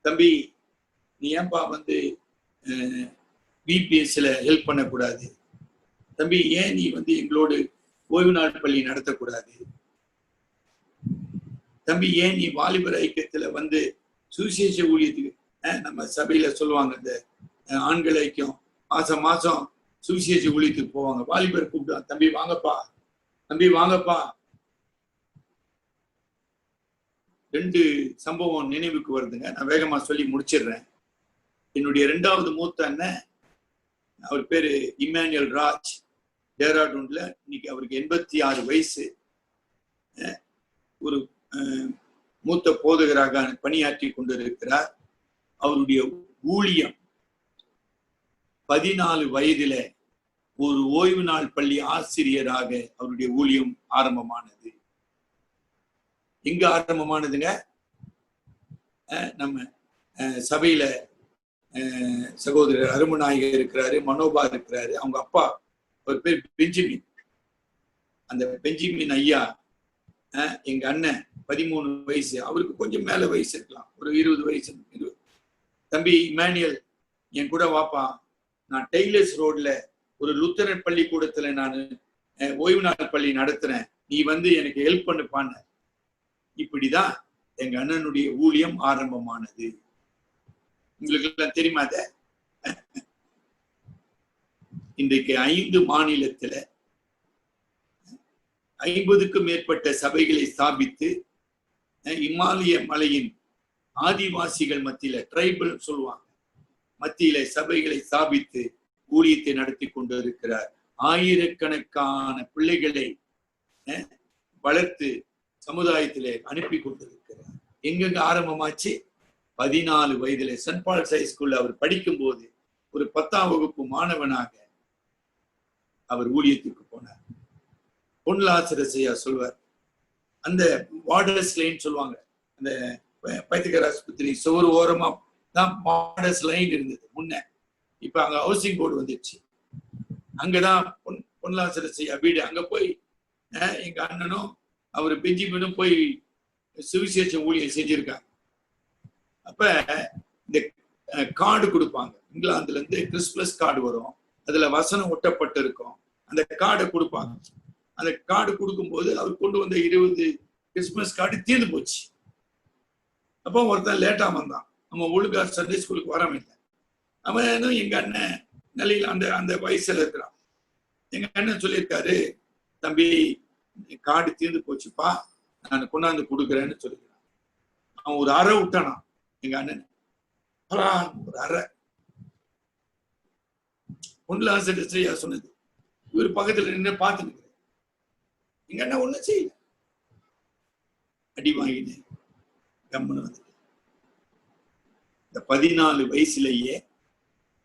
தம்பி நீ ஏன்பா பிபிஎஸ்ல ஹெல்ப் பண்ணக்கூடாது, தம்பி ஏன் நீ எங்களோடு ஓய்வு நாள் பள்ளி நடத்தக்கூடாது, தம்பி ஏன் நீ வாலிபர் ஐக்கியத்துல சுவிசேஷ ஊழியத்துக்கு நம்ம சபையில சொல்லுவாங்க, இந்த ஆண்கள் ஐக்கியம் மாசம் மாசம் சுவிசேஷ ஊழியத்துக்கு போவாங்க, வாலிபர் கூப்பிடுவாங்க, தம்பி வாங்கப்பா, தம்பி வாங்கப்பா. 2 சம்பவம் நினைவுக்கு வருதுங்க, நான் வேகமா சொல்லி முடிச்சிடுறேன். என்னுடைய 2வது மூத்த அண்ணன், அவர் பேரு இம்மானுவேல் ராஜ், டேராடூன்ல. இன்னைக்கு அவருக்கு 86 வயசு. ஒரு மூத்த போதகராக பணியாற்றி கொண்டிருக்கிறார். அவருடைய ஊழியம் 14 வயதில ஒரு ஓய்வு நாள் பள்ளி ஆசிரியராக அவருடைய ஊழியம் ஆரம்பமானது. எங்க ஆரம்பமானதுங்க? நம்ம சபையில சகோதரர் அருமநாயகர் இருக்கிறாரு, மனோபா இருக்கிறாரு, அவங்க அப்பா ஒரு பேர் பெஞ்சமின். அந்த பெஞ்சமின் ஐயா எங்க அண்ணன் 13 வயசு, அவருக்கு கொஞ்சம் மேல வயசு இருக்கலாம், ஒரு 20 வயசு. தம்பி இமானுவேல் என் கூட வாப்பா, நான் டெய்லர்ஸ் ரோட்ல ஒரு லுத்தரன் பள்ளிக்கூடத்துல நான் ஓய்வு நாள் பள்ளி நடத்துறேன், நீ எனக்கு ஹெல்ப் பண்ணுப்பான்னு. இப்படிதான் எங்க அண்ணனுடைய ஊழியம் ஆரம்பமானது. உங்களுக்கு எல்லாம் தெரியுமா? இன்றைக்கு 5 மாநிலத்துல 50க்கும் மேற்பட்ட சபைகளை ஸ்தாபித்து இமாலய மலையின் ஆதிவாசிகள் மத்தியில, ட்ரைபல் சொல்லுவாங்க, மத்தியில சபைகளை ஸ்தாபித்து ஊழியத்தை நடத்தி கொண்டு இருக்கிறார். ஆயிரக்கணக்கான பிள்ளைகளை வளர்த்து சமுதாயத்திலே அனுப்பி கொண்டிருக்கிறார். எங்கெங்க ஆரம்பமாச்சு? 14 வயதிலே சென்ட் பால்ஸ் ஹை ஸ்கூல்ல அவர் படிக்கும் போது ஒரு 10ஆம் வகுப்பு மாணவனாக அவர் ஊழியத்துக்கு போனார். பொன்லாசரசையா சொல்வார், அந்த வார்டர்ஸ் லைன் சொல்லுவாங்க, அந்த பைத்தியக்கார ஆஸ்பத்திரி சுவர் ஓரமா தான் வார்டர்ஸ் லைன் இருந்தது முன்ன. இப்ப அங்க ஹவுசிங் போர்டு வந்துருச்சு. அங்கதான் பொன்லாசரசையா வீடு. அங்க போய் எங்க அண்ணனும் அவர் பெஞ்சிமனும் போய் சுவிசேஷ ஊழியம் செஞ்சிருக்காங்க. அப்ப இந்த கார்டு கொடுப்பாங்க, இங்கிலாந்துல இருந்து கிறிஸ்துமஸ் கார்டு வரும், அதுல வசனம் ஒட்டப்பட்டு இருக்கும். அந்த கார்டை கொடுப்பாங்க. அந்த கார்டு கொடுக்கும்போது அவர் கொண்டு வந்த 20 கிறிஸ்துமஸ் கார்டு தீர்ந்து போச்சு. அப்போ ஒருத்தன் லேட்டா வந்தான், நம்ம ஒழுங்கா சண்டே ஸ்கூலுக்கு வராம இல்லை. அவனும் எங்க அண்ணன் நிலையில அந்த வயசுல இருக்கிறான். எங்க அண்ணன் சொல்லியிருக்காரு, தம்பி கார்டு தீர்ந்து போச்சுப்பா, நான் கொண்டாந்து கொடுக்குறேன்னு சொல்லிக்கிறான். அவன் ஒரு அறை விட்டானா எங்க அண்ணன், ஒரு அறை. பொன்லாசரசையா சொன்னது, இவர் பக்கத்துல நின்று பார்த்துட்டு எங்க அண்ணன் ஒண்ணும் செய்யல, அடி வாங்கினேன், கம்மனு வந்து. இந்த 14 வயசுலேயே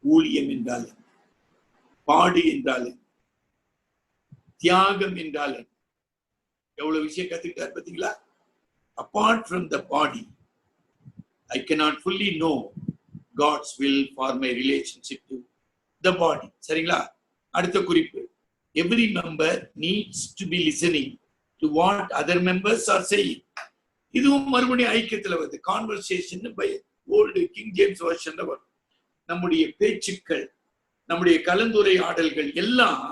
ஊழியம் என்றால், பாடு என்றால், தியாகம் என்றால் எவ்வளவு விஷயம் கத்துக்கிட்டார் பாத்தீங்களா? Apart from the body I cannot fully know God's will for my relationship to the body. சரிங்களா? அடுத்த குறிப்பு, every member needs to be listening to what other members are saying. இதுவும் மறுபடியும் ஐக்கியத்துல வருது. Conversation by old King James வெர்ஷன்ல வரும். நம்முடைய பேச்சுக்கள், நம்முடைய கலந்துரையாடல்கள் எல்லாம்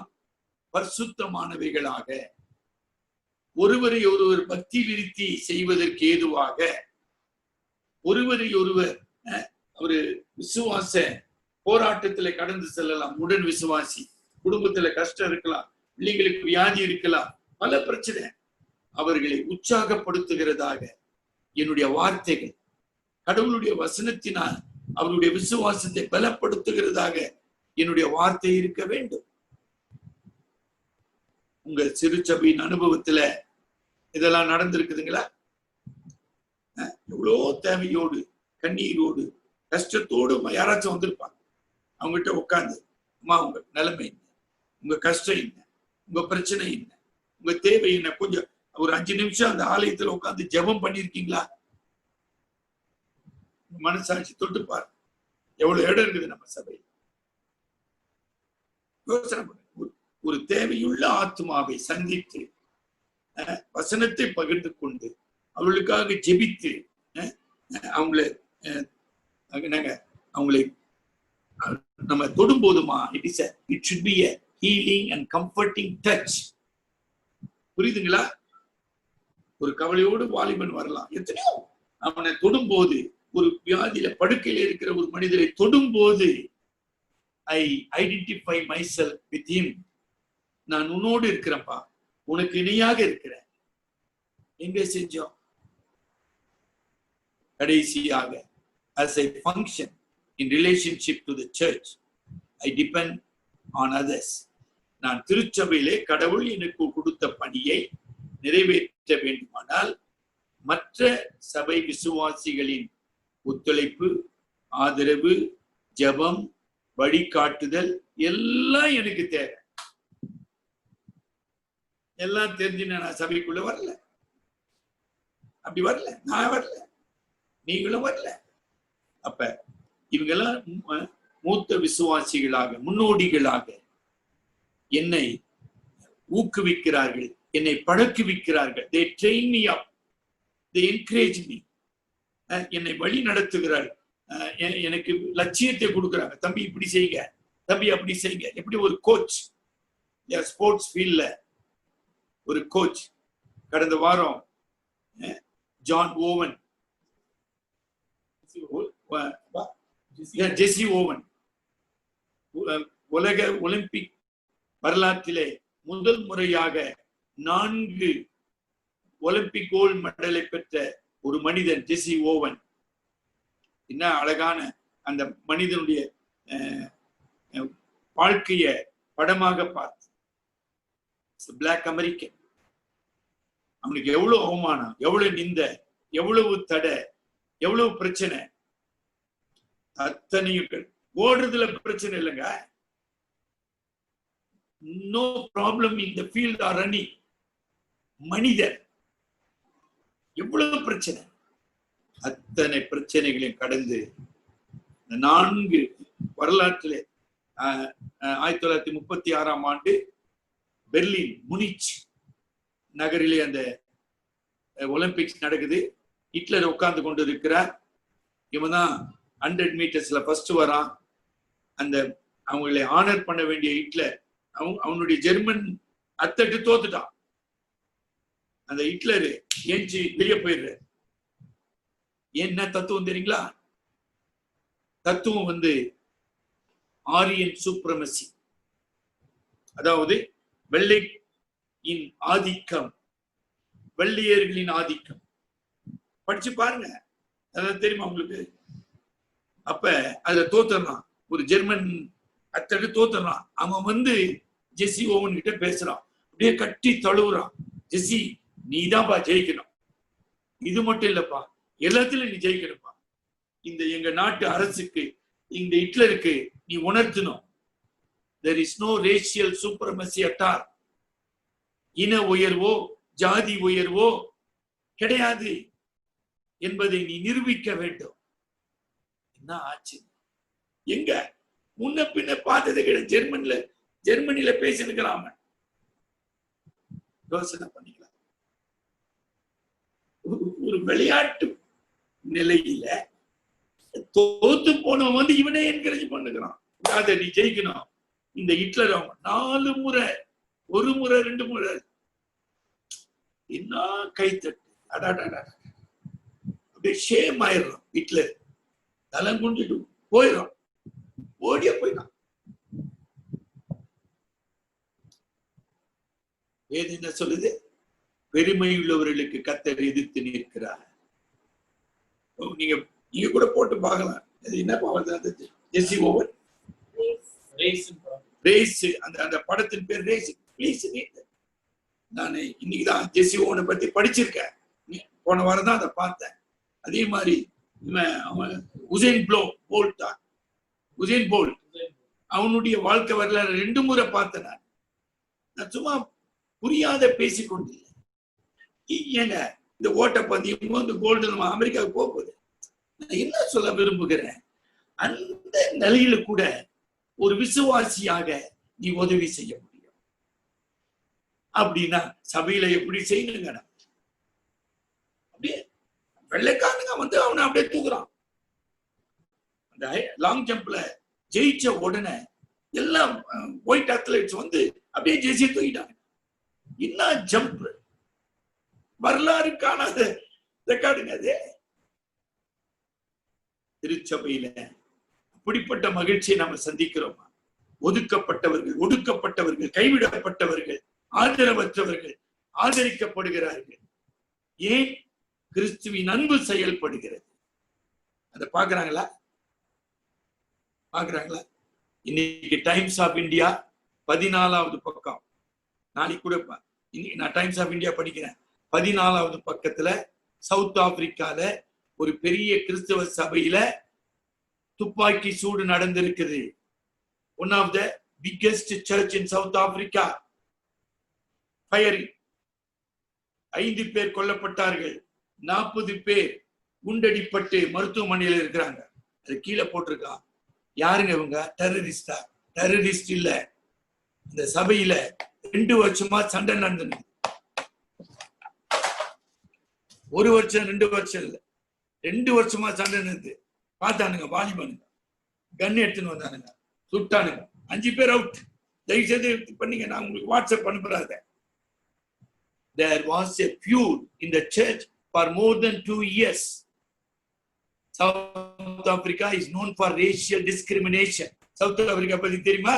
பரிசுத்தமானவைகளாக, ஒருவரை ஒருவர் பக்தி விருத்தி செய்வதற்கு ஏதுவாக, ஒருவரை ஒருவர் ஒரு விசுவாச போராட்டத்துல கடந்து செல்லலாம். உடன் விசுவாசி, குடும்பத்துல கஷ்டம் இருக்கலாம், பிள்ளைங்களுக்கு வியாதி இருக்கலாம், பல பிரச்சனை, அவர்களை உற்சாகப்படுத்துகிறதாக என்னுடைய வார்த்தைகள், கடவுளுடைய வசனத்தினால் அவருடைய விசுவாசத்தை பலப்படுத்துகிறதாக என்னுடைய வார்த்தை இருக்க வேண்டும். உங்க சிறுசபையின் அனுபவத்துல இதெல்லாம் நடந்திருக்குதுங்களா? எவ்வளோ தேவையோடு, கண்ணீரோடு, கஷ்டத்தோடு யாராச்சும் வந்திருப்பாங்க. அவங்ககிட்ட உட்காந்து, அம்மா உங்க நிலைமை என்ன, உங்க கஷ்டம் என்ன, உங்க பிரச்சனை என்ன, உங்க தேவை என்ன, கொஞ்சம் ஒரு 5 நிமிஷம் அந்த ஆலயத்துல உட்காந்து ஜெபம் பண்ணிருக்கீங்களா? மனசாட்சி தொட்டு பாரு, எவ்வளவு இடம் இருக்குது நம்ம சபையில். யோசனை பண்ணு. ஒரு தேவையுள்ள ஆத்மாவை சந்தித்து வசனத்தை பகிர்ந்து கொண்டு அவர்களுக்காக ஜெபித்து அவங்களை நம்ம தொடும் போதுமா, it should be a healing and comforting touch. புரியுதுங்களா? ஒரு கவலையோடு வாலிபன் வரலாம். எத்தனையோ அவனை தொடும் போது, ஒரு வியாதியில படுக்கையில இருக்கிற ஒரு மனிதரை தொடும் போது, I identify myself with him. நான் உன்னோடு இருக்கிறேன்ப்பா, உனக்கு இணையாக இருக்கிறேன். எங்க செஞ்சோம்? கடைசியாக, as I function in relationship to the church, I depend on others. நான் திருச்சபையிலே கடவுள் எனக்கு கொடுத்த பணியை நிறைவேற்ற வேண்டுமானால் மற்ற சபை விசுவாசிகளின் ஒத்துழைப்பு, ஆதரவு, ஜெபம், வழிகாட்டுதல் எல்லாம் எனக்கு தேவை. எல்லாம் தெரிஞ்சு நான் சபைக்குள்ள வரல, அப்படி வரல, நான் வரல, நீங்களும் வரல. அப்ப இவங்கெல்லாம் மூத்த விசுவாசிகளாக, முன்னோடிகளாக என்னை ஊக்குவிக்கிறார்கள், என்னை பழக்குவிக்கிறார்கள். They train me up, they encourage me. என்னை வழி நடத்துகிறார்கள், எனக்கு லட்சியத்தை கொடுக்குறாங்க. தம்பி இப்படி செய்யுங்க, தம்பி அப்படி செய்யுங்க. எப்படி ஒரு கோச், ஸ்போர்ட்ஸ் ஃபீல்ட்ல ஒரு கோச். கடந்த வாரம் ஜான் ஓவன், ஜெசி ஓவன் உலக ஒலிம்பிக் வரலாற்றிலே முதல் முறையாக 4 ஒலிம்பிக் கோல்ட் மெடலை பெற்ற ஒரு மனிதன் ஜெசி ஓவன். என்ன அழகான அந்த மனிதனுடைய வாழ்க்கைய படமாக பார்த்து, பிளாக் அமெரிக்கன். அவனுக்கு எவ்வளவு அவமானம், எவ்வளவு நிந்த, எவ்வளவு தடை, எவ்வளவு பிரச்சனை. அத்தனையும் ஓடுறதுல பிரச்சனை இல்லைங்க. No problem in the field or running. மனிதர் எவ்வளவு பிரச்சனை, அத்தனை பிரச்சனைகளையும் கடந்து 4 வரலாற்றிலே 1936ஆம் ஆண்டு பெர்லின் முனிச் நகரிலே அந்த ஒலிம்பிக்ஸ் நடக்குது. ஹிட்லர் உட்கார்ந்து கொண்டு இருக்கிறார். இவன் தான் 100 மீட்டர்ஸ்ல ஃபர்ஸ்ட் வரான். அந்த அவங்களை ஆனர் பண்ண வேண்டிய ஹிட்லர் அவனுடைய ஜெர்மன் அத்தட்டு தோத்துட்டான். அந்த ஹிட்லர் ஏஞ்சி வெளியே போயிடுற. என்ன தத்துவம் தெரியுங்களா? தத்துவம் ஆரியன் சூப்ரமசி, அதாவது வெள்ளையின் ஆதிக்கம், வெள்ளையர்களின் ஆதிக்கம். படிச்சு பாருங்க, அதான் தெரியுமா உங்களுக்கு? அப்ப அதுல தோத்துறான், ஒரு ஜெர்மன் அத்தட்டு தோத்துறான். அவன் ஜெசி ஓவன் கிட்ட பேசுறான், அப்படியே கட்டி தழுவுறான். ஜெசி, நீதான்ப்பா ஜெயிக்கணும், இது மட்டும் இல்லப்பா, எல்லாத்திலும் நீ ஜெயிக்கணும்ப்பா. இந்த எங்க நாட்டு அரசுக்கு, இந்த ஹிட்லருக்கு நீ உணர்த்தணும், there is no racial supremacy at all. இன உயர்வோ ஜாதி உயர்வோ கிடையாது என்பதை நீ நிரூபிக்க வேண்டும். என்ன ஆச்சு? எங்க முன்ன பின்ன பார்த்தது கிடையாது. ஜெர்மனில பேசினுக்கிறான். யோசனை பண்ணிக்கலாம். ஒரு விளையாட்டு நிலையில தோத்து போனவன் இவனே என்கரேஜ் பண்ணுகிறான், அதை நீ ஜெயிக்கணும். இந்த ஹிட்லர் அவன் 4 முறை, 1 முறை 2 முறை, என்ன கைத்தட்டு, அப்படியே ஷேம் ஆயிடுறான். ஹிட்லர் தலம் கொண்டுட்டு போயிடும், ஓடிய போயிடான். வேதம் என்ன சொல்லுது? பெருமை உள்ளவர்களுக்கு கர்த்தர் எதிர்த்து நிற்கிறார். நீங்க கூட போட்டு பார்க்கலாம். என்ன பாவம்? ஜெசி ஓவன் ரேஸ், அந்த படத்தின் பேர் ரேஸ். ப்ளீஸ், நான் இன்னைக்குதான் ஜெசி ஓவனை பத்தி படிச்சிருக்கேன். போன வாரம் தான் அதை பார்த்தேன். அதே மாதிரி உசேன் போல்ட் அவனுடைய வாழ்க்கை வரலாறு 2 முறை பார்த்தேன். நான் சும்மா புரியாத பேசிக்கொண்டில்லை. ஏங்க இந்த ஓட்டப்பந்தயம் இந்த கோல்டு நம்ம அமெரிக்காவுக்கு போகுது. நான் என்ன சொல்ல விரும்புகிறேன், அந்த நிலையில கூட ஒரு விசுவாசியாக நீ உதவி செய்ய முடியும். அப்படின்னா சபையில எப்படி செய்யணுங்க? அப்படியே வெள்ளைக்காரனுங்க வந்து அவனை அப்படியே தூக்குறான். அந்த லாங் ஜம்ப்ல ஜெயிச்ச உடனே எல்லாம் ஒயிட் அத்லெட்ஸ் வந்து அப்படியே ஜெயிச்சு தூக்கிட்டாங்க. என்ன ஜம்ப், வரலாறு காணாத ரெக்கார்டுங்க அது. திருச்சபையில அப்படிப்பட்ட மகிழ்ச்சியை நாம சந்திக்கிறோமா? ஒதுக்கப்பட்டவர்கள், ஒடுக்கப்பட்டவர்கள், கைவிடப்பட்டவர்கள், ஆதரவற்றவர்கள் ஆதரிக்கப்படுகிறார்கள். ஏன்? கிறிஸ்துவின் அன்பு செயல்படுகிறது. அதை பாக்குறாங்களா? இன்னைக்கு டைம்ஸ் ஆஃப் இந்தியா 14வது பக்கம், நாளைக்கு கூட நான் டைம்ஸ் ஆஃப் இந்தியா படிக்கிறேன். 14வது பக்கத்துல சவுத் ஆப்பிரிக்கால ஒரு பெரிய கிறிஸ்தவ சபையில துப்பாக்கி சூடு நடந்திருக்குது. One of the biggest church in South Africa. Firing, 5 பேர் கொல்லப்பட்டார்கள், 40 பேர் குண்டடிப்பட்டு மருத்துவமனையில இருக்கிறாங்க. அது கீழே போட்டிருக்கான். யாருங்க இவங்க? டெரரிஸ்டா? டெரரிஸ்ட் இல்ல. இந்த சபையில 2 வருஷமா சண்டை நடந்தது. 1 வருஷம் 2 வருஷம் இல்ல, 2 வருஷமா சண்டை நடந்தது. பார்த்தானுங்க வாலிபானுங்க, கன் எடுத்துன்னு வந்தானுங்க, சுட்டானுங்க. 5 பேர் அவுட். தயவு செய்து பண்ணீங்க, நான் உங்களுக்கு WhatsApp அனுப்புறாத. There was a feud in the church for more than 2 years. South Africa is known for racial discrimination. South Africa பத்தி தெரியுமா?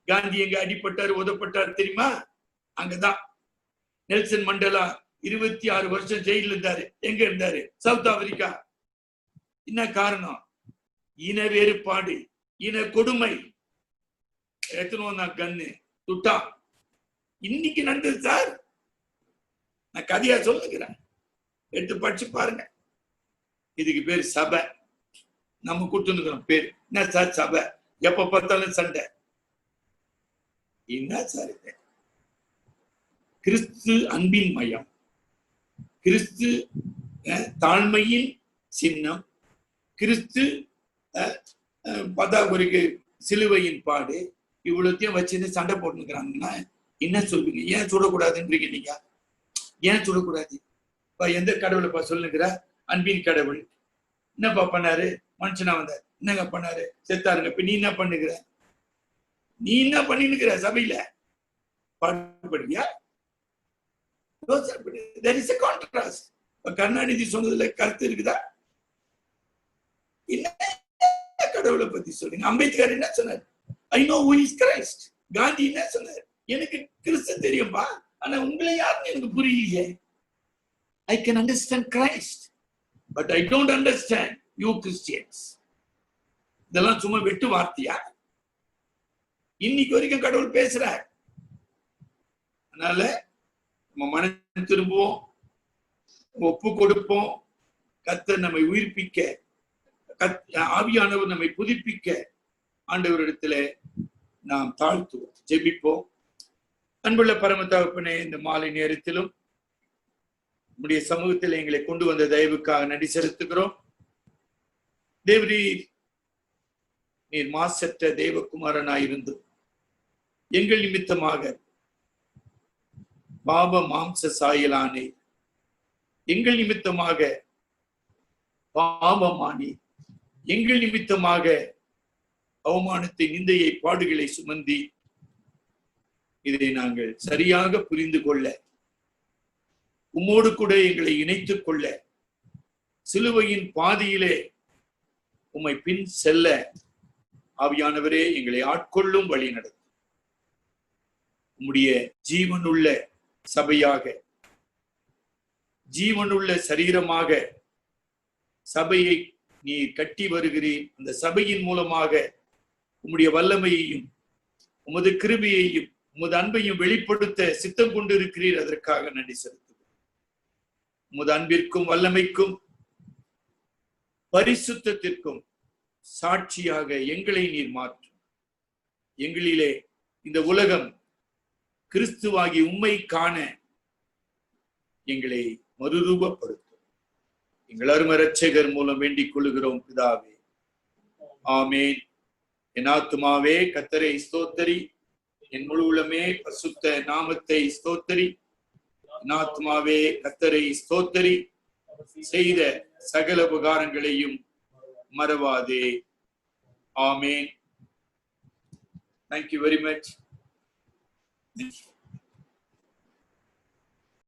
காந்தி எங்க அடிப்பட்டார், உதப்பட்டார் தெரியுமா? அங்கதான். நெல்சன் மண்டேலா 26 வருஷம் ஜெயில இருந்தாரு. எங்க இருந்தாரு? South Africa. என்ன காரணம்? இன வேறுபாடு, இன கொடுமை. எத்தனை கண்ணு துட்டா. இன்னைக்கு நடந்தது சார். நான் கதையா சொல்லுகிறேன், எடுத்து படிச்சு பாருங்க. இதுக்கு பேர் சபை. நம்ம கூட்டுக்கிறோம் பேர் என்ன சார்? சபை. எப்ப பார்த்தாலும் சண்டை. என்ன சார் இது? கிறிஸ்து அன்பின் மையம், கிறிஸ்து தாழ்மையின் சின்னம், கிறிஸ்து பதாகுரிக்கு சிலுவையின் பாடு, இவ்வளோத்தையும் வச்சுன்னு சண்டை போட்டுக்கிறாங்கன்னா என்ன சொல்வீங்க? ஏன் சொல்லக்கூடாதுன்றீங்க நீங்க? ஏன் சொல்லக்கூடாது? எந்த கடவுளைப்பா சொல்லுங்கிற? அன்பின் கடவுள். என்னப்பா பண்ணாரு? மனுஷனா வந்தார். என்னங்க பண்ணாரு? செத்தாருங்க. இப்ப நீ என்ன பண்ணுகிற? நீ என்ன பண்ணிருக்கிற? சபையில பாடுபடுவியா? There is a contrast. Karunanidhi சொன்னதுல கருத்து இருக்குதா? என்ன கடவுளை பத்தி சொல்றீங்க? அம்பேத்கர் என்ன சொன்னார்? I know who is Christ. Gandhi என்ன சொன்னார்? எனக்கு கிறிஸ்து தெரியும்பா, ஆனா உங்களை யாருன்னு எனக்கு புரியலையே. I can understand Christ, but I don't understand you Christians. இதெல்லாம் சும்மா வெட்டு வார்த்தையா? இன்னைக்கு வரைக்கும் கடவுள் பேசுறார். அதனால நம்ம மனம் திரும்புவோம், ஒப்பு கொடுப்போம். கர்த்தர் நம்மை உயிர்ப்பிக்க, ஆவியானவர் நம்மை புதுப்பிக்க ஆண்டவரிடத்துல நாம் தாழ்த்துவோம், ஜெபிப்போம். அன்புள்ள பரம தகப்பனே, இந்த மாலை நேரத்திலும் நம்முடைய சமூகத்தில் எங்களை கொண்டு வந்த தயவுக்காக நன்றி செலுத்துகிறோம். தேவரீர், நீர் மாசற்ற தேவகுமாரனாயிருந்தும் எங்கள் நிமித்தமாக பாவ மாம்ச சாயலானே, எங்கள் நிமித்தமாக பாவமானி, எங்கள் நிமித்தமாக அவமானத்தை, நிந்தையை, பாடுகளை சுமந்தி, இதை நாங்கள் சரியாக புரிந்து கொள்ள, உம்மோடு கூட எங்களை இணைத்துக் கொள்ள, சிலுவையின் பாதியிலே உம்மை பின் செல்ல ஆவியானவரே எங்களை ஆட்கொள்ளும் வழி நடத்தும். உம்முடைய ஜீவனுள்ள சபையாக, ஜீவனுள்ள சரீரமாக சபையை நீ கட்டி வருகிறீர். அந்த சபையின் மூலமாக உம்முடைய வல்லமையையும் உமது கிருபையையும் உமது அன்பையும் வெளிப்படுத்த சித்தம் கொண்டு இருக்கிறீர். அதற்காக நன்றி செலுத்துகிறோம். உமது அன்பிற்கும் வல்லமைக்கும் பரிசுத்தத்திற்கும் சாட்சியாக எங்களை நீர் மாற்றும். எங்களிலே இந்த உலகம் கிறிஸ்துவாகி உம்மை காண எங்களை மறுரூபப்படுத்தும். எங்கள் அருமை இரட்சகர் மூலம் வேண்டிக் கொள்ளுகிறோம் பிதாவே, ஆமேன். என் ஆத்துமாவே கர்த்தரை ஸ்தோத்தரி, என் முழு உள்ளமே பரிசுத்த நாமத்தை ஸ்தோத்தரி. என் ஆத்துமாவே கர்த்தரை ஸ்தோத்தரி, செய்த சகல உபகாரங்களையும் மறவாதே. ஆமேன். Thank you very much.